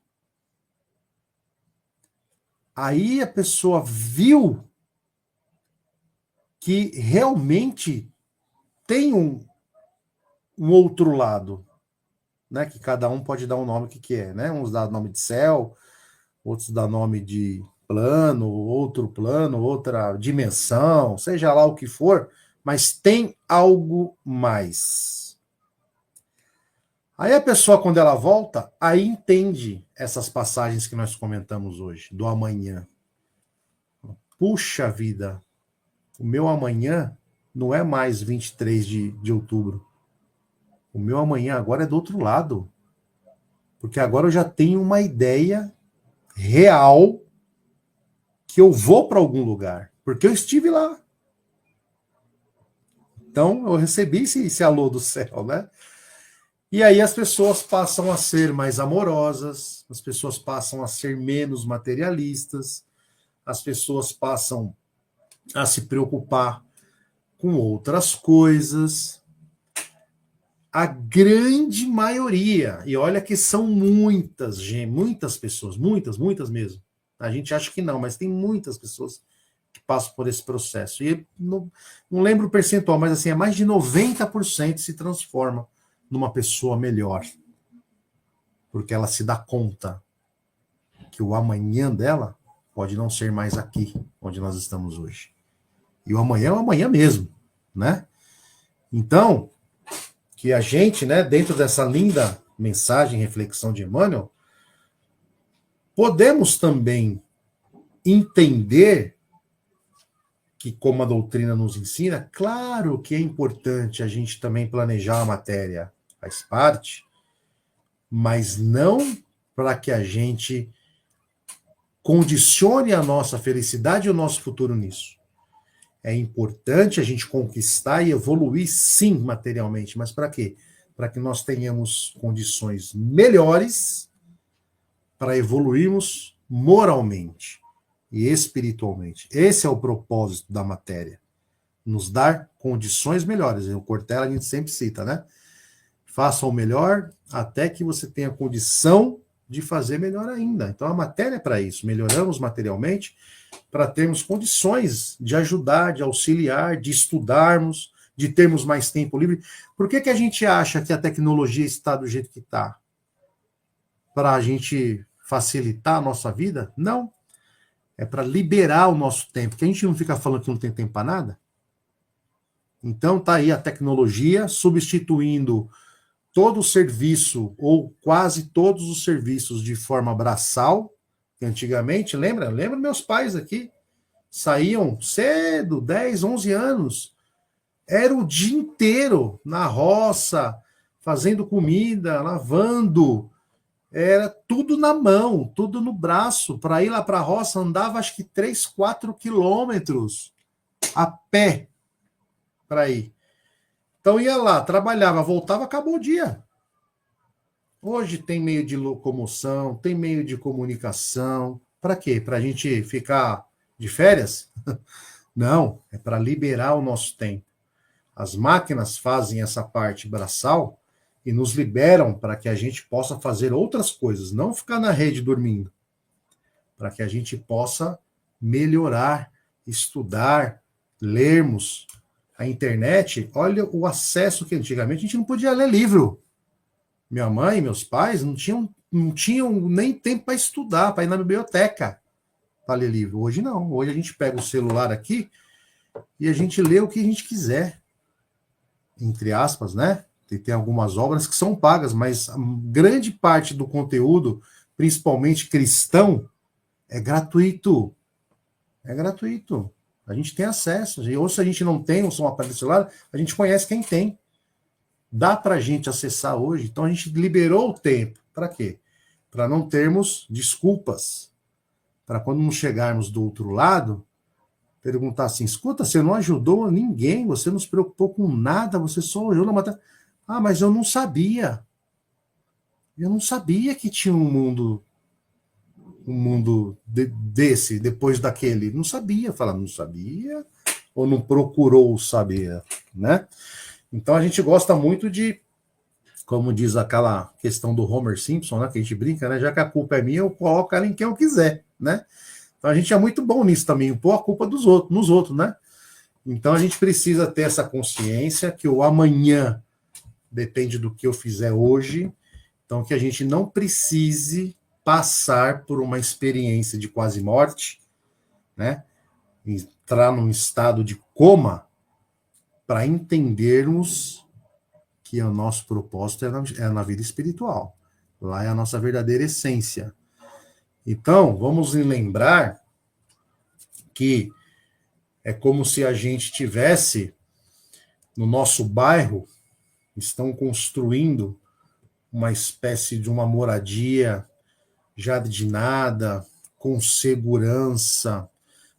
Aí a pessoa viu que realmente tem um outro lado, né? Que cada um pode dar um nome que é, né? Uns dão nome de céu, outros dão nome de plano, outro plano, outra dimensão, seja lá o que for, mas tem algo mais. Aí a pessoa, quando ela volta, aí entende essas passagens que nós comentamos hoje, do amanhã. Puxa vida, o meu amanhã não é mais 23 de outubro. O meu amanhã agora é do outro lado. Porque agora eu já tenho uma ideia real que eu vou para algum lugar. Porque eu estive lá. Então, eu recebi esse alô do céu, né? E aí as pessoas passam a ser mais amorosas, as pessoas passam a ser menos materialistas, as pessoas passam a se preocupar com outras coisas. A grande maioria, e olha que são muitas, gente, muitas pessoas, muitas mesmo. A gente acha que não, mas tem muitas pessoas que passam por esse processo. E não lembro o percentual, mas assim, é mais de 90% se transforma numa pessoa melhor. Porque ela se dá conta que o amanhã dela pode não ser mais aqui, onde nós estamos hoje. E o amanhã é o amanhã mesmo, né? Então, que a gente, né, dentro dessa linda mensagem, reflexão de Emmanuel, podemos também entender que, como a doutrina nos ensina, claro que é importante a gente também planejar a matéria, faz parte, mas não para que a gente condicione a nossa felicidade e o nosso futuro nisso. É importante a gente conquistar e evoluir, sim, materialmente, mas para quê? Para que nós tenhamos condições melhores para evoluirmos moralmente e espiritualmente. Esse é o propósito da matéria. Nos dar condições melhores. O Cortella a gente sempre cita, né? Faça o melhor até que você tenha condição de fazer melhor ainda. Então a matéria é para isso. Melhoramos materialmente para termos condições de ajudar, de auxiliar, de estudarmos, de termos mais tempo livre. Por que a gente acha que a tecnologia está do jeito que está? Para a gente facilitar a nossa vida? Não. É para liberar o nosso tempo. Porque a gente não fica falando que não tem tempo para nada. Então tá aí a tecnologia substituindo todo o serviço, ou quase todos os serviços de forma braçal, que antigamente, lembra meus pais aqui, saíam cedo, 10, 11 anos, era o dia inteiro na roça, fazendo comida, lavando, era tudo na mão, tudo no braço, para ir lá para a roça, andava acho que 3, 4 quilômetros a pé para ir. Então ia lá, trabalhava, voltava, acabou o dia. Hoje tem meio de locomoção, tem meio de comunicação. Para quê? Para a gente ficar de férias? Não, é para liberar o nosso tempo. As máquinas fazem essa parte braçal e nos liberam para que a gente possa fazer outras coisas, não ficar na rede dormindo. Para que a gente possa melhorar, estudar, lermos. A internet, olha o acesso que antigamente a gente não podia ler livro. Minha mãe e meus pais não tinham nem tempo para estudar, para ir na biblioteca para ler livro. Hoje não. Hoje a gente pega o celular aqui e a gente lê o que a gente quiser. Entre aspas, né? Tem algumas obras que são pagas, mas a grande parte do conteúdo, principalmente cristão, é gratuito. É gratuito. A gente tem acesso. Ou se a gente não tem, ou se é um aparelho celular, a gente conhece quem tem. Dá para a gente acessar hoje. Então a gente liberou o tempo. Para quê? Para não termos desculpas. Para quando não chegarmos do outro lado, perguntar assim, escuta, você não ajudou ninguém, você não se preocupou com nada, você só olhou na matéria. Ah, mas eu não sabia. Eu não sabia que tinha um mundo desse, depois daquele. Não sabia. Fala, não sabia ou não procurou saber, né? Então a gente gosta muito de, como diz aquela questão do Homer Simpson, né, que a gente brinca, né? Já que a culpa é minha, eu coloco ela em quem eu quiser, né? Então a gente é muito bom nisso também, pôr a culpa dos outros, nos outros, né? Então a gente precisa ter essa consciência que o amanhã depende do que eu fizer hoje, então que a gente não precise passar por uma experiência de quase morte, né? Entrar num estado de coma para entendermos que o nosso propósito é na vida espiritual. Lá é a nossa verdadeira essência. Então, vamos lembrar que é como se a gente tivesse no nosso bairro, estão construindo uma espécie de uma moradia jardinada, com segurança,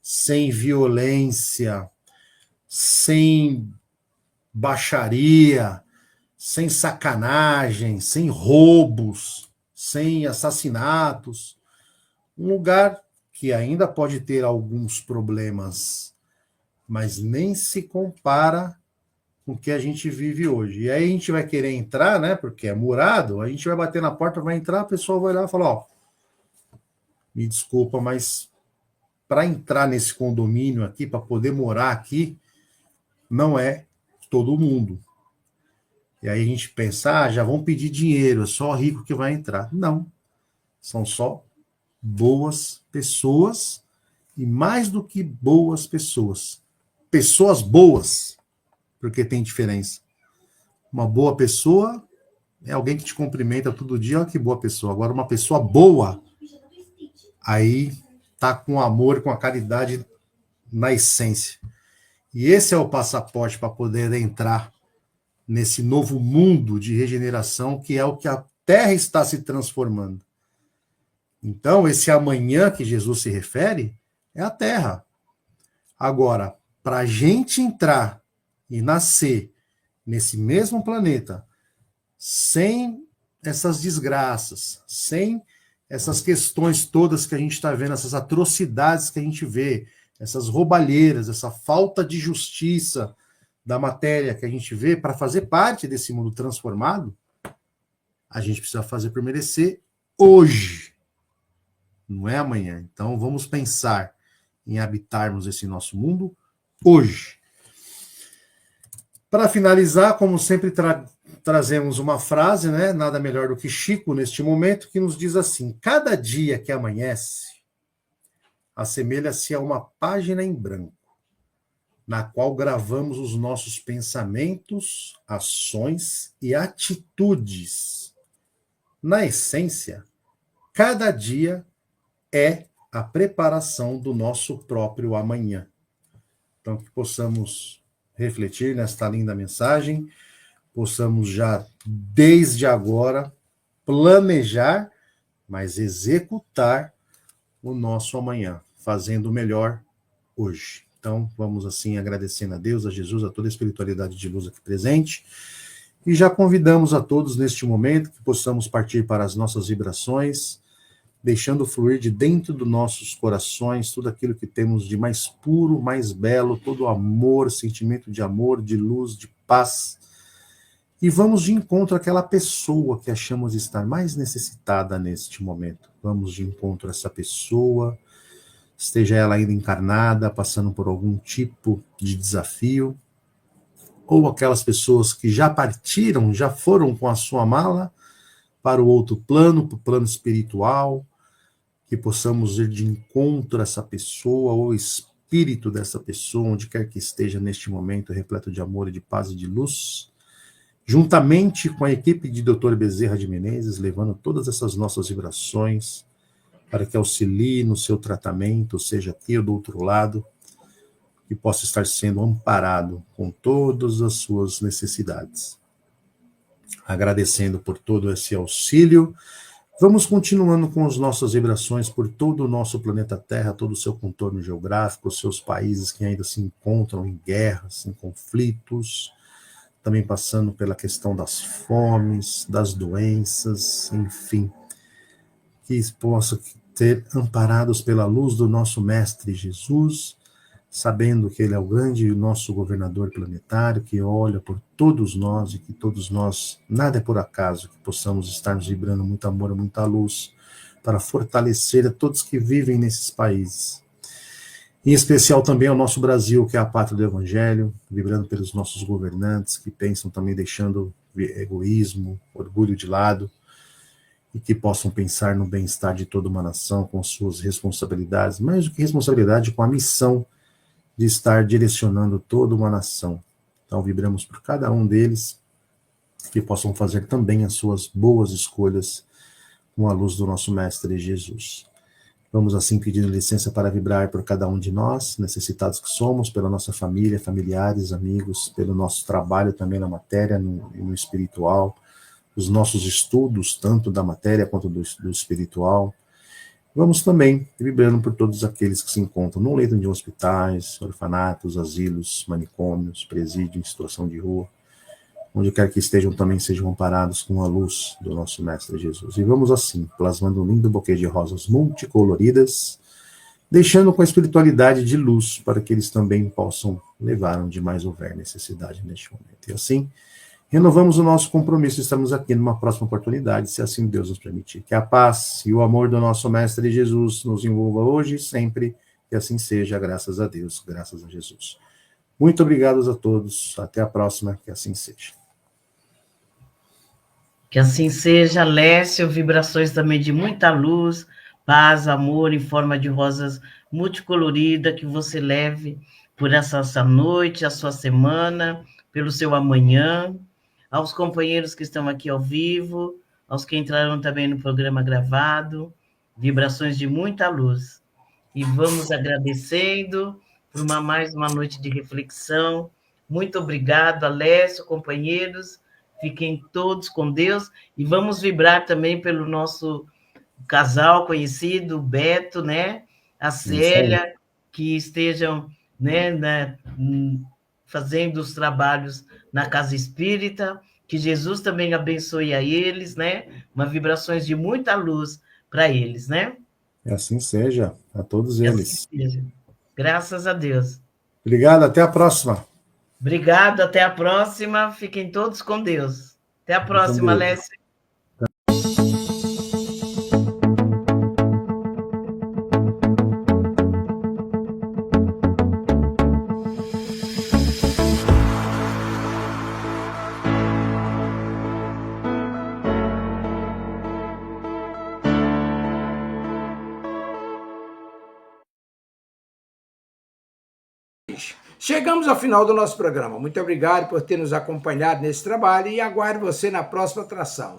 sem violência, sem baixaria, sem sacanagem, sem roubos, sem assassinatos. Um lugar que ainda pode ter alguns problemas, mas nem se compara com o que a gente vive hoje. E aí a gente vai querer entrar, né? Porque é murado, a gente vai bater na porta, vai entrar, a pessoa vai olhar e falar, ó, me desculpa, mas para entrar nesse condomínio aqui, para poder morar aqui, não é todo mundo. E aí a gente pensa, já vão pedir dinheiro, é só rico que vai entrar. Não, são só boas pessoas, e mais do que boas pessoas, pessoas boas, porque tem diferença. Uma boa pessoa é alguém que te cumprimenta todo dia, olha que boa pessoa. Agora, uma pessoa boa, aí tá com amor, com a caridade na essência. E esse é o passaporte para poder entrar nesse novo mundo de regeneração, que é o que a Terra está se transformando. Então, esse amanhã que Jesus se refere é a Terra. Agora, para a gente entrar e nascer nesse mesmo planeta, sem essas desgraças, sem essas questões todas que a gente está vendo, essas atrocidades que a gente vê, essas roubalheiras, essa falta de justiça da matéria que a gente vê, para fazer parte desse mundo transformado, a gente precisa fazer por merecer hoje, não é amanhã. Então vamos pensar em habitarmos esse nosso mundo hoje. Para finalizar, como sempre trazemos uma frase, né? Nada melhor do que Chico neste momento, que nos diz assim: cada dia que amanhece assemelha-se a uma página em branco, na qual gravamos os nossos pensamentos, ações e atitudes. Na essência, cada dia é a preparação do nosso próprio amanhã. Então, que possamos refletir nesta linda mensagem, possamos já, desde agora, planejar, mas executar o nosso amanhã, fazendo o melhor hoje. Então, vamos assim agradecendo a Deus, a Jesus, a toda a espiritualidade de luz aqui presente, e já convidamos a todos neste momento que possamos partir para as nossas vibrações, deixando fluir de dentro dos nossos corações tudo aquilo que temos de mais puro, mais belo, todo o amor, sentimento de amor, de luz, de paz. E vamos de encontro àquela pessoa que achamos estar mais necessitada neste momento. Vamos de encontro a essa pessoa, esteja ela ainda encarnada, passando por algum tipo de desafio, ou aquelas pessoas que já partiram, já foram com a sua mala para o outro plano, para o plano espiritual, que possamos ir de encontro a essa pessoa, ou espírito dessa pessoa, onde quer que esteja neste momento, repleto de amor e de paz e de luz, juntamente com a equipe de Dr. Bezerra de Menezes, levando todas essas nossas vibrações, para que auxilie no seu tratamento, seja aqui ou do outro lado, e possa estar sendo amparado com todas as suas necessidades. Agradecendo por todo esse auxílio, vamos continuando com as nossas vibrações por todo o nosso planeta Terra, todo o seu contorno geográfico, os seus países que ainda se encontram em guerras, em conflitos, também passando pela questão das fomes, das doenças, enfim, que possam ser amparados pela luz do nosso Mestre Jesus, sabendo que Ele é o grande nosso governador planetário, que olha por todos nós e que todos nós, nada é por acaso, que possamos estarmos vibrando muito amor e muita luz para fortalecer a todos que vivem nesses países. Em especial também ao nosso Brasil, que é a pátria do Evangelho, vibrando pelos nossos governantes, que pensam também deixando egoísmo, orgulho de lado, e que possam pensar no bem-estar de toda uma nação, com suas responsabilidades, mais do que responsabilidade, com a missão de estar direcionando toda uma nação. Então, vibramos por cada um deles, que possam fazer também as suas boas escolhas com a luz do nosso Mestre Jesus. Vamos assim pedindo licença para vibrar por cada um de nós, necessitados que somos, pela nossa família, familiares, amigos, pelo nosso trabalho também na matéria e no espiritual, os nossos estudos, tanto da matéria quanto do espiritual, Vamos também vibrando por todos aqueles que se encontram no leito de hospitais, orfanatos, asilos, manicômios, presídios, em situação de rua, onde quer que estejam também sejam amparados com a luz do nosso Mestre Jesus. E vamos assim, plasmando um lindo buquê de rosas multicoloridas, deixando com a espiritualidade de luz para que eles também possam levar onde mais houver necessidade neste momento. E assim, renovamos o nosso compromisso, estamos aqui numa próxima oportunidade, se assim Deus nos permitir. Que a paz e o amor do nosso Mestre Jesus nos envolva hoje e sempre, que assim seja, graças a Deus, graças a Jesus. Muito obrigado a todos, até a próxima, que assim seja. Que assim seja, Lécio, vibrações também de muita luz, paz, amor, em forma de rosas multicolorida, que você leve por essa noite, a sua semana, pelo seu amanhã, aos companheiros que estão aqui ao vivo, aos que entraram também no programa gravado, vibrações de muita luz. E vamos agradecendo por mais uma noite de reflexão. Muito obrigado, Alessio, companheiros. Fiquem todos com Deus e vamos vibrar também pelo nosso casal conhecido, o Beto, né? A Célia, que estejam, né, fazendo os trabalhos na Casa Espírita, que Jesus também abençoe a eles, né? Uma vibrações de muita luz para eles, né? E assim seja, a todos eles. Assim seja. Graças a Deus. Obrigado, até a próxima. Obrigado, até a próxima. Fiquem todos com Deus. Até a próxima, Lécio. Chegamos ao final do nosso programa. Muito obrigado por ter nos acompanhado nesse trabalho e aguardo você na próxima atração.